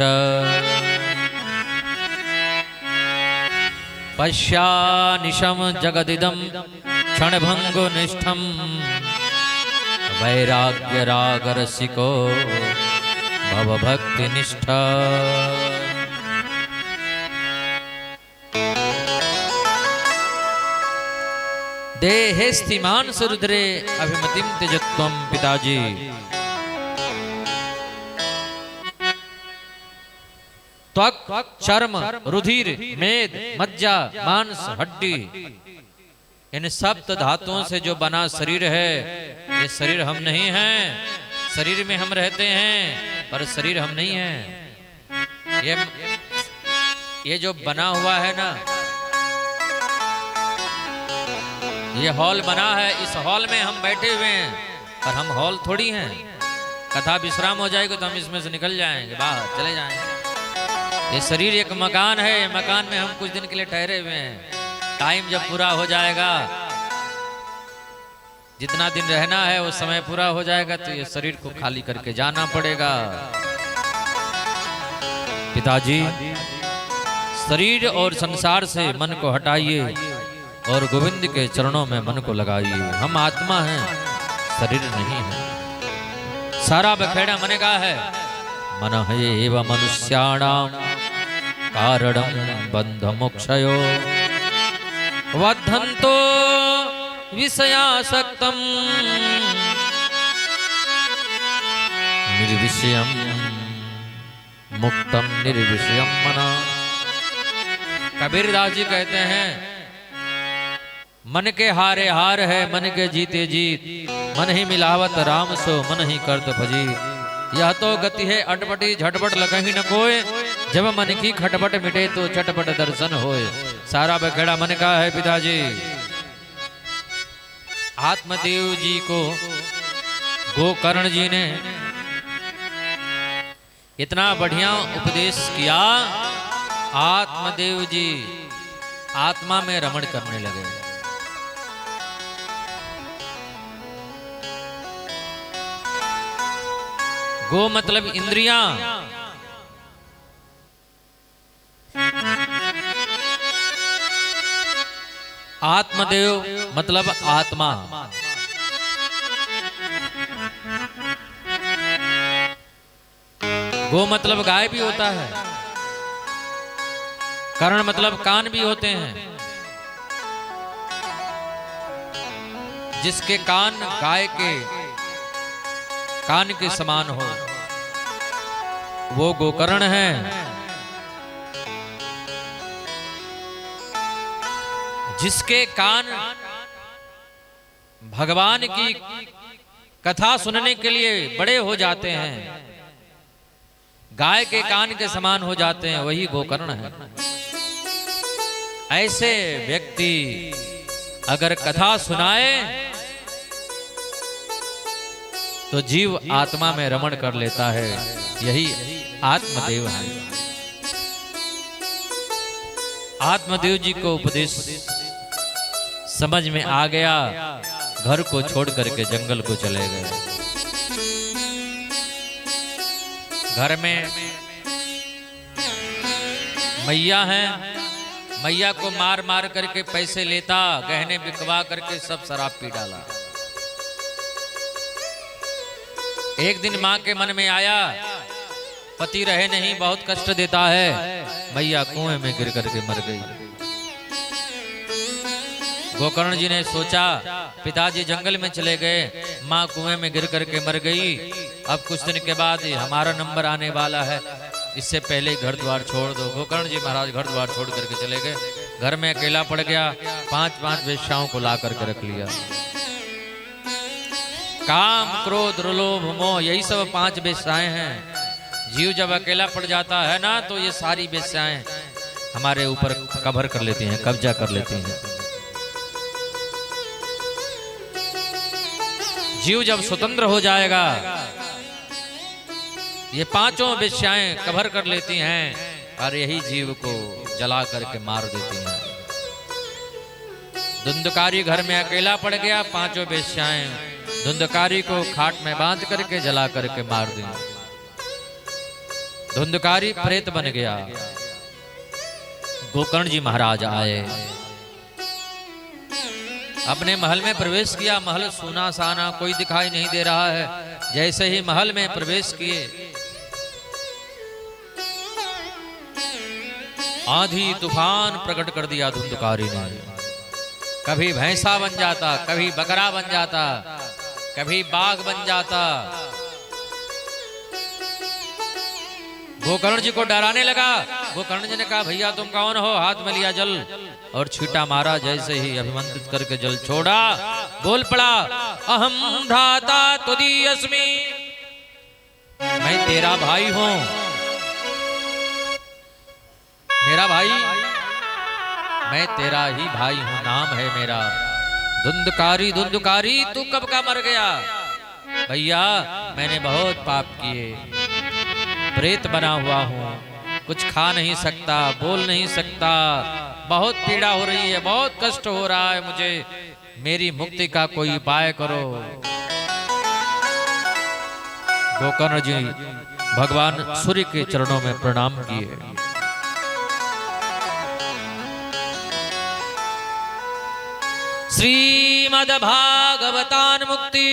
पश्यानिशं जगदिदं क्षणभङ्गुनिष्ठं वैराग्यरागरसिको भवभक्तिनिष्ठा। देहेस्ति मांस रुद्रे अभिमतिं त्यजत्वं। पिताजी त्वक चर्म रुधिर मेद मज्जा मांस हड्डी, इन सप्त धातुओं से जो बना शरीर है, ये शरीर हम नहीं हैं। शरीर में हम रहते हैं पर शरीर हम नहीं हैं। ये जो बना हुआ है ना, ये हॉल बना है, इस हॉल में हम बैठे हुए हैं, पर हम हॉल थोड़ी हैं। कथा विश्राम हो जाएगी तो हम इसमें से निकल जाएंगे, बाहर चले जाएंगे। ये शरीर एक मकान है, मकान में हम कुछ दिन के लिए ठहरे हुए हैं। टाइम जब पूरा हो जाएगा, जितना दिन रहना है वो समय पूरा हो जाएगा, तो ये शरीर को खाली करके जाना पड़ेगा। पिताजी शरीर और संसार से मन को हटाइए और गोविंद के चरणों में मन को लगाइए। हम आत्मा हैं, शरीर नहीं है। सारा बखेड़ा मन का है। मन एव मनुष्याणाम कारणं बंध मोक्षयो वद्धन्तो विषयासक्तं निर्विषयं मुक्तं निर्विषयं मना। कबीरदास जी कहते हैं, मन के हारे हार है, मन के जीते जीत, मन ही मिलावत राम सो मन ही करत भजीत। यह तो गति है अटपटी झटपट लगही न कोय, जब मन की खटपट मिटे तो चटपट दर्शन होए। सारा बखेड़ा मन का है। पिताजी आत्मदेव जी को गोकर्ण जी ने इतना बढ़िया उपदेश किया, आत्मदेव जी आत्मा में रमण करने लगे। गो मतलब इंद्रियां, आत्मदेव मतलब आत्मा। गो मतलब गाय भी होता है, कर्ण मतलब कान भी होते हैं। जिसके कान गाय के कान के समान हो वो गोकर्ण है। जिसके कान भगवान की कथा सुनने के लिए बड़े हो जाते हैं, गाय के कान के समान हो जाते हैं, वही गोकर्ण है। ऐसे व्यक्ति अगर कथा सुनाए तो जीव आत्मा में रमण कर लेता है। यही आत्मदेव है। आत्मदेव जी को उपदेश समझ में आ गया, घर को छोड़ करके जंगल को चले गए। घर में मैया है, मैया को मार मार करके पैसे लेता, गहने बिकवा करके सब शराब पी डाला। एक दिन मां के मन में आया पति रहे नहीं, बहुत कष्ट देता है। मैया कुएं में गिर करके मर गई। गोकर्ण जी ने सोचा पिताजी जंगल में चले गए, माँ कुएं में गिर करके मर गई, अब कुछ दिन के बाद हमारा नंबर आने वाला है, इससे पहले घर द्वार छोड़ दो। गोकर्ण जी महाराज घर द्वार छोड़ करके चले गए। घर में अकेला पड़ गया। 5 वेश्याओं को ला करके रख लिया। काम क्रोध लोभ मोह यही सब 5 वेश्याएं हैं। जीव जब अकेला पड़ जाता है ना तो ये सारी वेश्याएं हमारे ऊपर कब्र कर लेती हैं, कब्जा कर लेती हैं। जीव जब स्वतंत्र हो जाएगा ये 5 वेश्याएं कब्र कर लेती हैं और यही जीव को जला करके मार देती हैं। धुंधकारी घर में अकेला पड़ गया, 5 वेश्याएं धुंधकारी को खाट में बांध करके जला करके मार दी। धुंधकारी प्रेत बन गया। गोकर्ण जी महाराज आए, अपने महल में प्रवेश किया। महल सूना साना, कोई दिखाई नहीं दे रहा है। जैसे ही महल में प्रवेश किए, आंधी तूफान प्रकट कर दिया धुंधकारी ने। कभी भैंसा बन जाता, कभी बकरा बन जाता, कभी बाघ बन जाता। गोकर्ण जी को डराने लगा। गोकर्ण जी ने कहा भैया तुम कौन हो? हाथ में लिया जल और छींटा मारा। जैसे ही अभिमंत्रित करके जल छोड़ा, बोल पड़ा अहम भ्राता तुदीयस्मि, मैं तेरा भाई हूं। मेरा भाई, मैं तेरा ही भाई हूं, नाम है मेरा धुंधकारी। धुंधकारी तू कब का मर गया? भैया मैंने बहुत पाप किए, प्रेत बना हुआ हूं, कुछ खा नहीं सकता, बोल नहीं सकता, बहुत पीड़ा हो रही है, बहुत कष्ट हो रहा है मुझे, मेरी मुक्ति का कोई उपाय करो। गोकर्ण जी भगवान सूर्य के चरणों में प्रणाम किए। श्रीमद्भागवतान मुक्ति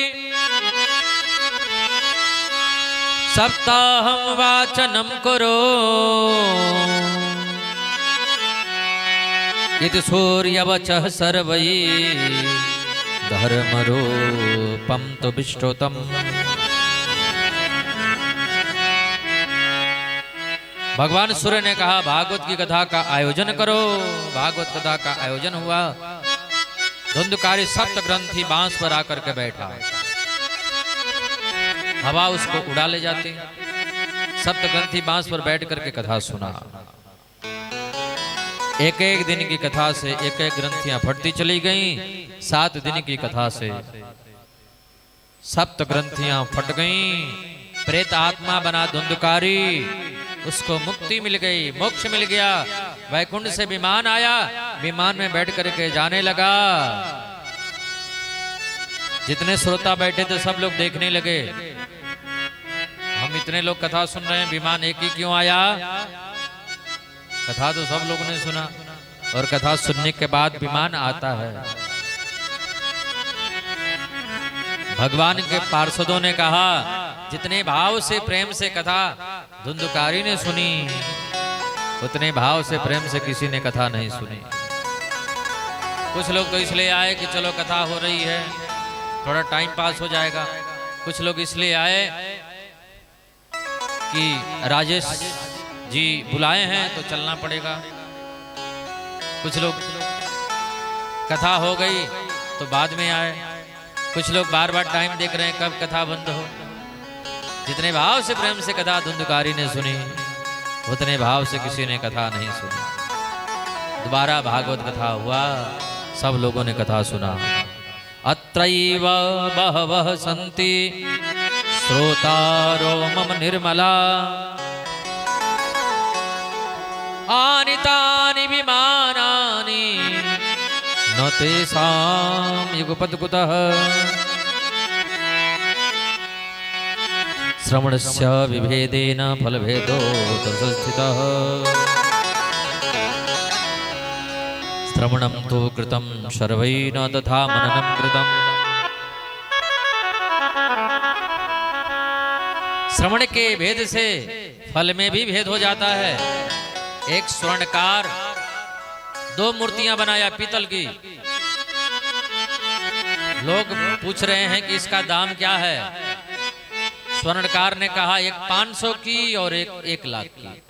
सप्ताहं वाचनं कुरु, इति सूर्यवचः सर्वैः धर्मरूपं तु विष्णुतम्। भगवान सूर्य ने कहा भागवत की कथा का आयोजन करो। भागवत कथा का आयोजन हुआ। धुंधकारी सप्त ग्रंथी बांस पर आकर के बैठा, हवा उसको उड़ा ले जाती। सप्त ग्रंथी बांस पर बैठ करके कथा सुना। एक एक दिन की कथा से एक एक ग्रंथियां फटती चली गईं। 7 दिन की कथा से सप्त ग्रंथियां फट गईं। प्रेत आत्मा बना धुंधकारी, उसको मुक्ति मिल गई, मोक्ष मिल गया। वैकुंठ से विमान आया, विमान में बैठ करके जाने लगा। जितने श्रोता बैठे थे सब लोग देखने लगे, हम इतने लोग कथा सुन रहे हैं, विमान एक ही क्यों आया? कथा तो सब लोगों ने सुना, और कथा सुनने के बाद विमान आता है। भगवान के पार्षदों ने कहा जितने भाव से प्रेम से कथा धुंधकारी ने सुनी, उतने भाव से प्रेम से किसी ने कथा नहीं सुनी। कुछ लोग तो इसलिए आए कि चलो कथा हो रही है, थोड़ा टाइम पास हो जाएगा। कुछ लोग इसलिए आए कि राजेश जी बुलाए हैं तो चलना पड़ेगा। कुछ लोग कथा हो गई तो बाद में आए। कुछ लोग बार बार टाइम देख रहे हैं कब कथा बंद हो। जितने भाव से प्रेम से कथा धुंधकारी ने सुनी, उतने भाव से किसी ने कथा नहीं सुनी। दोबारा भागवत कथा हुआ, सब लोगों ने कथा सुना। अत्रैव बहवः सन्ति श्रोतारो मम निर्मला, आनितानि विमानानि न तेषां युगपत् कुतः, श्रवणस्य विभेदेन फलभेदो तत्स्थितः, श्रवणं तु कृतं सर्वैः न तथा मननं कृतं। श्रवण के भेद से फल में भी भेद हो जाता है। एक स्वर्णकार 2 मूर्तियां बनाया पीतल की। लोग पूछ रहे हैं कि इसका दाम क्या है। स्वर्णकार ने कहा एक 500 की और एक 1 लाख की।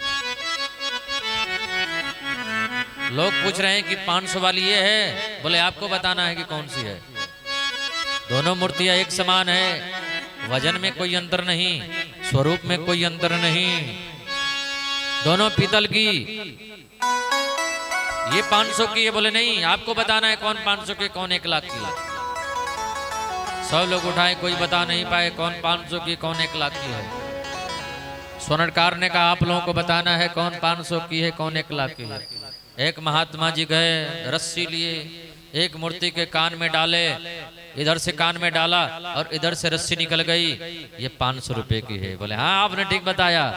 लोग पूछ रहे हैं कि 500 वाली ये है, बोले आपको बताना है कि कौन सी है। दोनों मूर्तियां एक समान है, वजन में कोई अंतर नहीं, स्वरूप में कोई अंतर नहीं, दोनों पीतल की। ये 500 की है, बोले नहीं आपको बताना है कौन 500 की कौन 1 लाख की। सब लोग उठाए, कोई बता नहीं पाए कौन 500 की कौन 1 लाख की है। स्वर्णकार ने कहा आप लोगों को बताना है कौन 500 की है कौन 1 लाख की है। एक महात्मा जी गए, रस्सी लिए, एक मूर्ति के कान में डाले, इधर से कान में डाला और इधर से रस्सी निकल गई। ये 500 रुपए की है। बोले हाँ आपने ठीक बताया।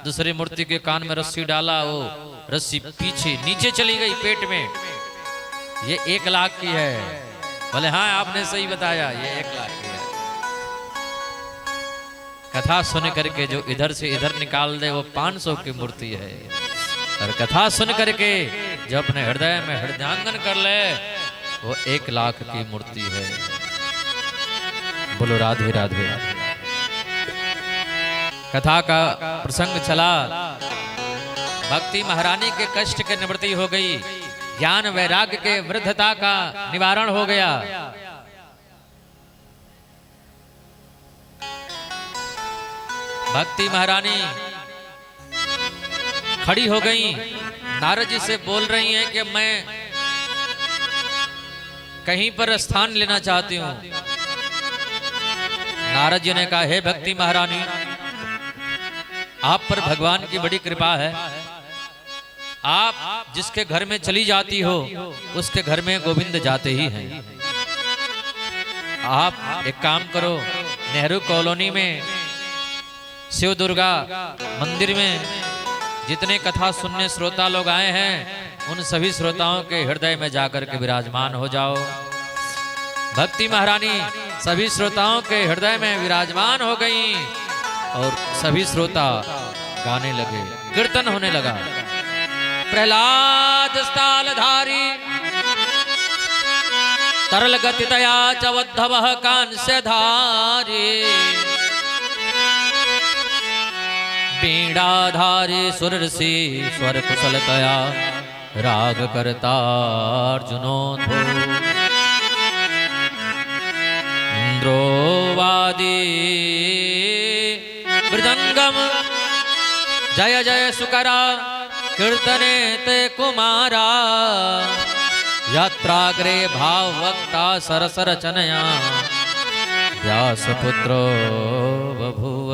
दूसरी मूर्ति के कान में रस्सी डाला, वो रस्सी पीछे नीचे चली गई पेट में, ये 1 लाख की है। बोले हाँ आपने सही बताया, ये 1 लाख की है। कथा सुन करके जो इधर से इधर निकाल दे वो 500 की मूर्ति है, और कथा सुन करके जो अपने हृदय में हृदयांगन कर ले वो 1 लाख की मूर्ति है। बोलो राधे राधे। कथा का प्रसंग चला, भक्ति महारानी के कष्ट की निवृत्ति हो गई, ज्ञान वैराग्य के वृद्धता का निवारण हो गया। भक्ति महारानी खड़ी हो गई, नारद जी से बोल रही हैं कि मैं कहीं पर स्थान लेना चाहती हूं। नारद जी ने कहा हे भक्ति महारानी, आप पर भगवान की बड़ी कृपा है। आप जिसके घर में चली जाती हो उसके घर में गोविंद जाते ही हैं। आप एक काम करो, नेहरू कॉलोनी में शिव दुर्गा मंदिर में जितने कथा सुनने श्रोता लोग आए हैं उन सभी श्रोताओं के हृदय में जाकर के विराजमान हो जाओ। भक्ति महारानी सभी श्रोताओं के हृदय में विराजमान हो गई और सभी श्रोता गाने लगे, कीर्तन होने लगा। प्रहलाद स्थालधारी तरल गतितया च उद्धवः कांस्यधारी, वीणाधारी सुरसि स्वर कुशलतया राग करता अर्जुनोद्धो, इंद्रोवादी मृदंगम जय जय सुकरा कीर्तने ते कुमारा, यात्राग्रे भाववक्ता सरसरचनया व्यासपुत्रो बभूव।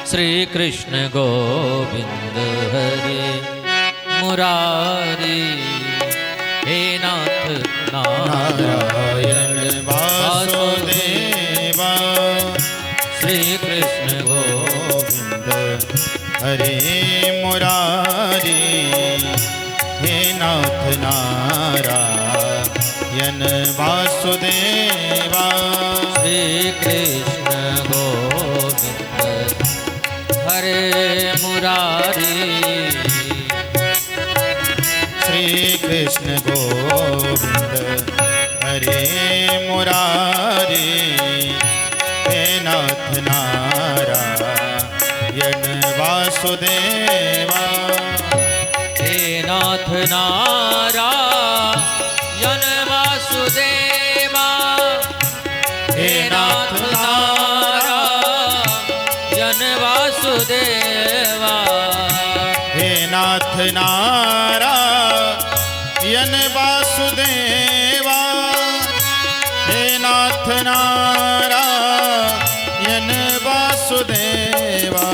श्री कृष्ण गोविंद हरे मुरारी, हे नाथ नारायण वासुदेवा। श्री कृष्ण गोविंद हरे मुरारी, हे नाथ नारायण वासुदेवा। श्री कृष्ण गोविंद हरे मुरारी श्री कृष्ण गोविंद हरे मुरारी हे नाथ नारायण वासुदेवा हे नाथ नारायण वासुदेवा हे नाथ नारायण वासुदेवा हे नाथ नारायण वासुदेवा हे नाथ नारायण वासुदेवा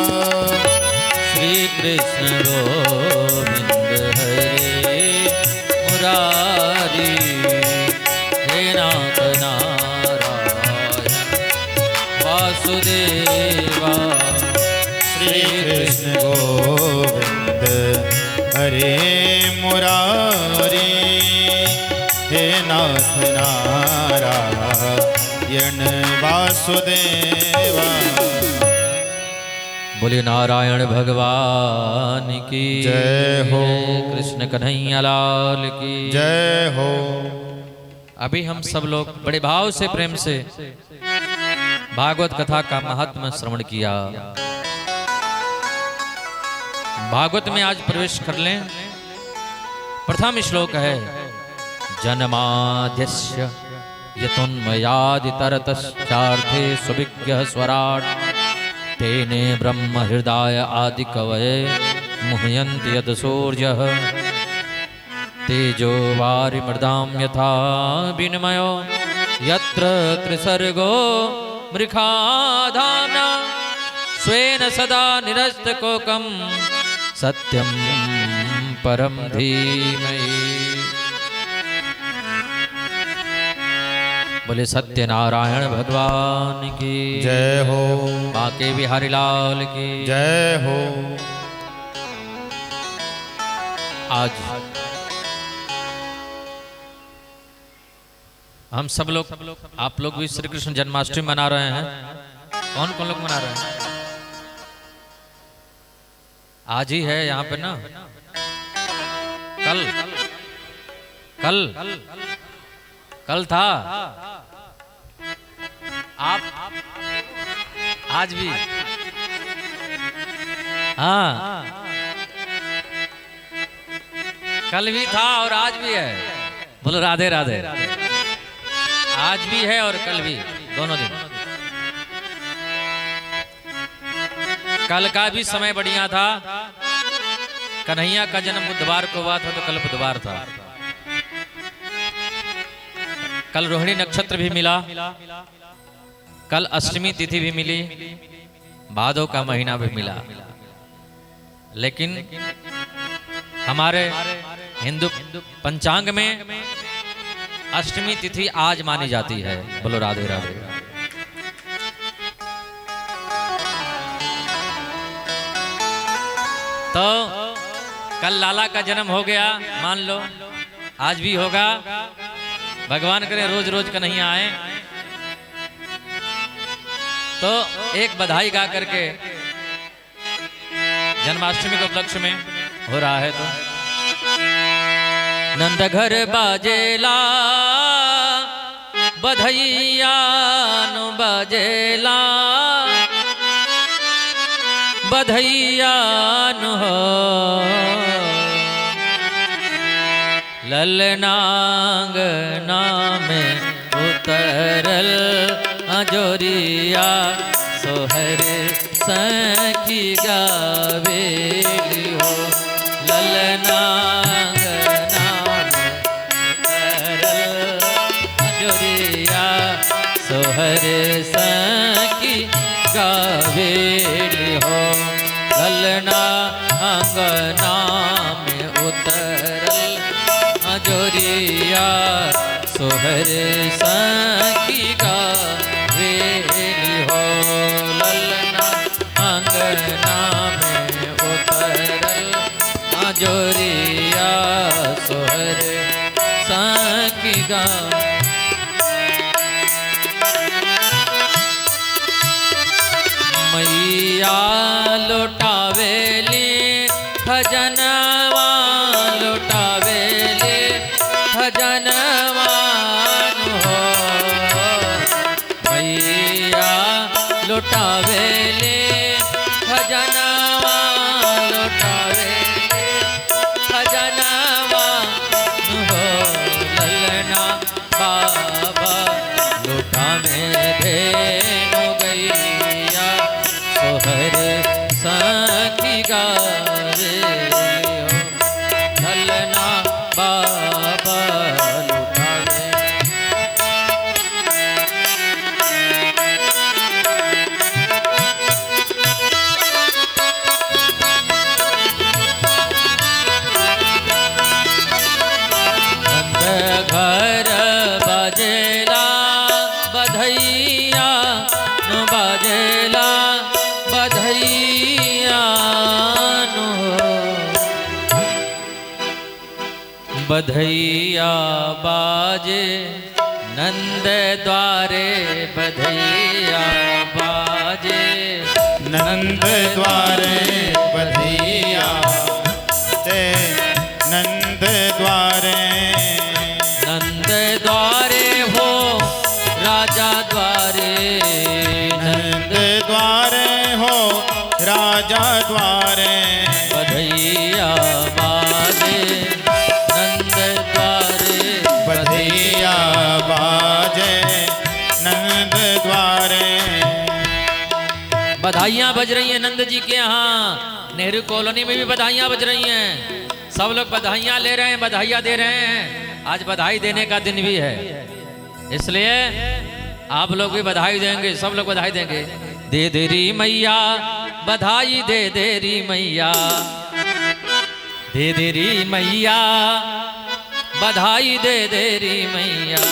श्री कृष्ण गोविंद हरे मुरारी हे नाथ नारायण वासुदेवा श्री कृष्ण गोविंद हरे मुरारी हे नाथ नारायण वासुदेवा बोले नारायण भगवान की जय हो। कृष्ण कन्हैया लाल की जय हो। अभी हम सब लोग बड़े भाव से प्रेम से भागवत कथा का महात्म्य श्रवण किया। भागवत में आज प्रवेश कर लें। प्रथम श्लोक है जन्माद्यस्य यतोन्मयादितरतश्चार्थे सुविज्ञः स्वराट् तेने ब्रह्म हृदय आदि कवये मुह्यन्ति यत् सूर्यः तेजो वारिमृदां यथा विनिमयो यत्र त्रिसर्गो मृखा धाम्ना स्वेन सदा निरस्तकोकं सत्यं परम धीमहि। बोले सत्यनारायण भगवान की जय हो। बाके बिहारी लाल की जय हो। आज हम सब लोग आप लोग भी श्री कृष्ण जन्माष्टमी मना रहे हैं। कौन कौन लोग मना रहे हैं? आज ही है यहाँ पे ना। कल कल कल था। आप आज भी हाँ कल भी था और आज भी है। बोलो राधे राधे। आज भी है और कल भी, दोनों दिन। कल का भी समय बढ़िया था। कन्हैया का जन्म बुधवार को हुआ था तो कल बुधवार था। कल रोहिणी नक्षत्र भी मिला। कल अष्टमी तिथि भी मिली। भादो का महीना भी मिला। लेकिन हमारे हिंदू पंचांग में अष्टमी तिथि आज मानी जाती है। बोलो राधे राधे। तो कल लाला का जन्म हो गया, मान लो आज भी होगा। भगवान करे रोज रोज कन्हैया आए। तो एक बधाई गा करके जन्माष्टमी के उपलक्ष्य में हो रहा है। तो नंद घर बाजेला बधैया नु बाजेला बधैया नु हो ललनांग नामे उतरल अजोरिया सोहर सखी गावेली हो ललनांग नामे उतरल अजोरिया सोहर सखी गावेली हो ललना अंगना में उतरल अजोरिया सोहर सखी गावेली हो ललना अंगना में उतरल अजोरिया सोहर सखी गा। मैया लुटावेली खजनवा लुटावेली खजनवा हो मैया लुटावेली खजनवा लुटावेली खजनवा हो ललना बाबा लुटाने धेनु गैया सोहर सखी गावे ललना बाबा लुटावे। घर बजेला बधैया बजेला बधैया बधैया बाजे नंद द्वारे बधैया बाजे नंद द्वारे बधैया ते नंद द्वारे नंद द्वारे हो राजा द्वारे नंद द्वारे हो राजा द्वारे बधैया बाजे नंद द्वारे बधैया बाजे नंद द्वारे। बधाइयाँ बज रही हैं नंद जी के यहाँ। नेहरू कॉलोनी में भी बधाइयाँ बज रही हैं। सब लोग बधाइयाँ ले रहे हैं, बधाइयाँ दे रहे हैं। आज बधाई देने का दिन भी है, इसलिए आप लोग भी बधाई देंगे, सब लोग बधाई देंगे। दे देरी मैया बधाई दे देरी मैया दे देरी मैया बधाई दे देरी मैया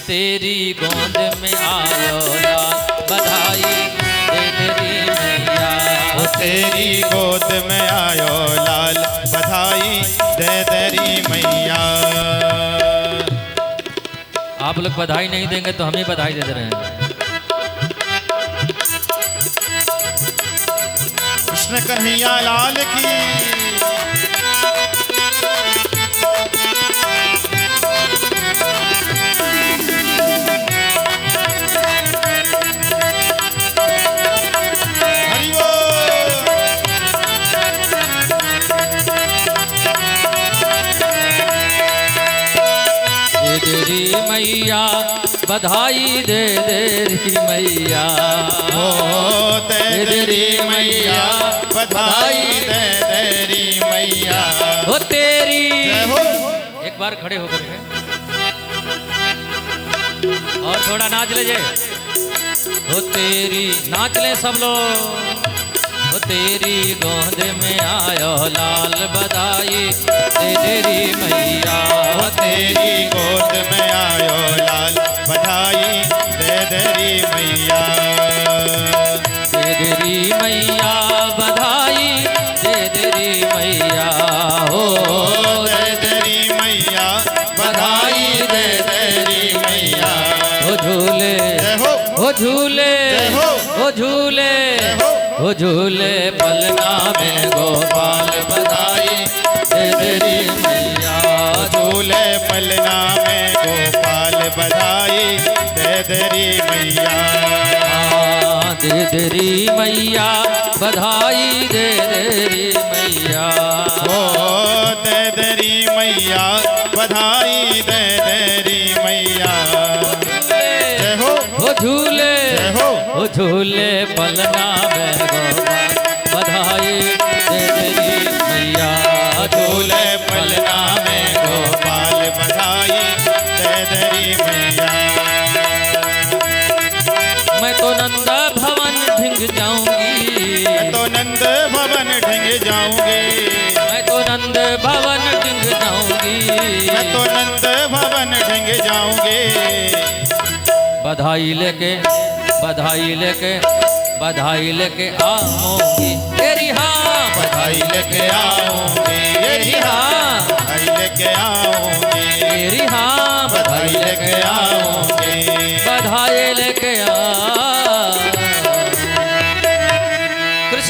तेरी गोद में आयो लाल बधाई दे देरी मैया ओ तेरी गोद में आयो लाल बधाई दे तेरी मैया। आप लोग बधाई नहीं देंगे तो हम ही बधाई दे रहे हैं। कृष्ण कन्हैया लाल की हरि बोल। दे देरी मैया बधाई दे देरी मैया ओ तेरी मैया बधाई दे तेरी मैया। हो तेरी जय हो। एक बार खड़े होकर के और थोड़ा नाच लीजिए। हो तेरी नाच ले सब लोग। हो तेरी गोद में आयो लाल बधाई दे तेरी मैया ओ तेरी गोद में आयो लाल बधाई दे तेरी मैया। दे देरी मैया बधाई दे देरी मैया हो दे तेरी मैया बधाई दे तेरी मैया। हो झूले जय हो। हो झूले जय हो। हो झूले हो। हो झूले पलना में गोपाल बधाई दे देरी मैया झूले पलना में गोपाल बधाई दे तेरी मैया। दे देरी मैया बधाई दे देरी मैया ओ दे तेरी मैया बधाई दे तेरी मैया। जय हो। हो झूले जय हो। हो झूले पलना में गोपाल बधाई दे देरी मैया झूले पलना में गोपाल बधाई दे तेरी मैया। मैं तो नंद भवन ढिंग जाऊंगी मैं तो नंद भवन ढिंग जाऊंगी। मैं तो नंद भवन ढिंग जाऊंगी मैं तो नंद भवन ढिंग जाऊंगी। बधाई लेके बधाई लेके बधाई लेके आऊंगी तेरी हाँ बधाई लेके आऊंगी तेरी हाँ बधाई लेके आऊंगी तेरी हाँ बधाई लेके आऊंगी। बधाई लेके आ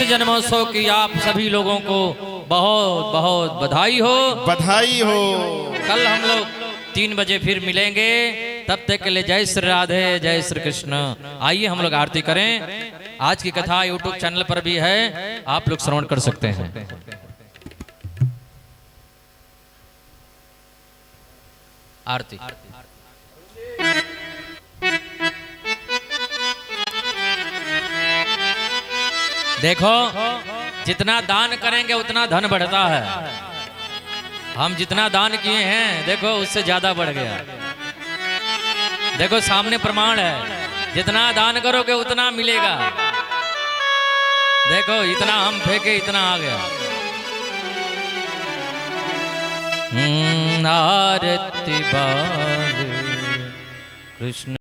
जन्मोत्सव की आप सभी लोगों को बहुत बहुत बधाई हो। बधाई हो। कल हम लोग 3 बजे फिर मिलेंगे, तब तक के लिए जय श्री राधे, जय श्री कृष्ण। आइए हम लोग आरती करें। आज की कथा यूट्यूब चैनल पर भी है, आप लोग श्रवण कर सकते हैं। आरती देखो, जितना दान करेंगे उतना धन बढ़ता है। हम जितना दान किए हैं देखो उससे ज्यादा बढ़ गया। देखो सामने प्रमाण है, जितना दान करोगे उतना मिलेगा। देखो इतना हम फेंके इतना आ गया। आरती बाल कृष्ण।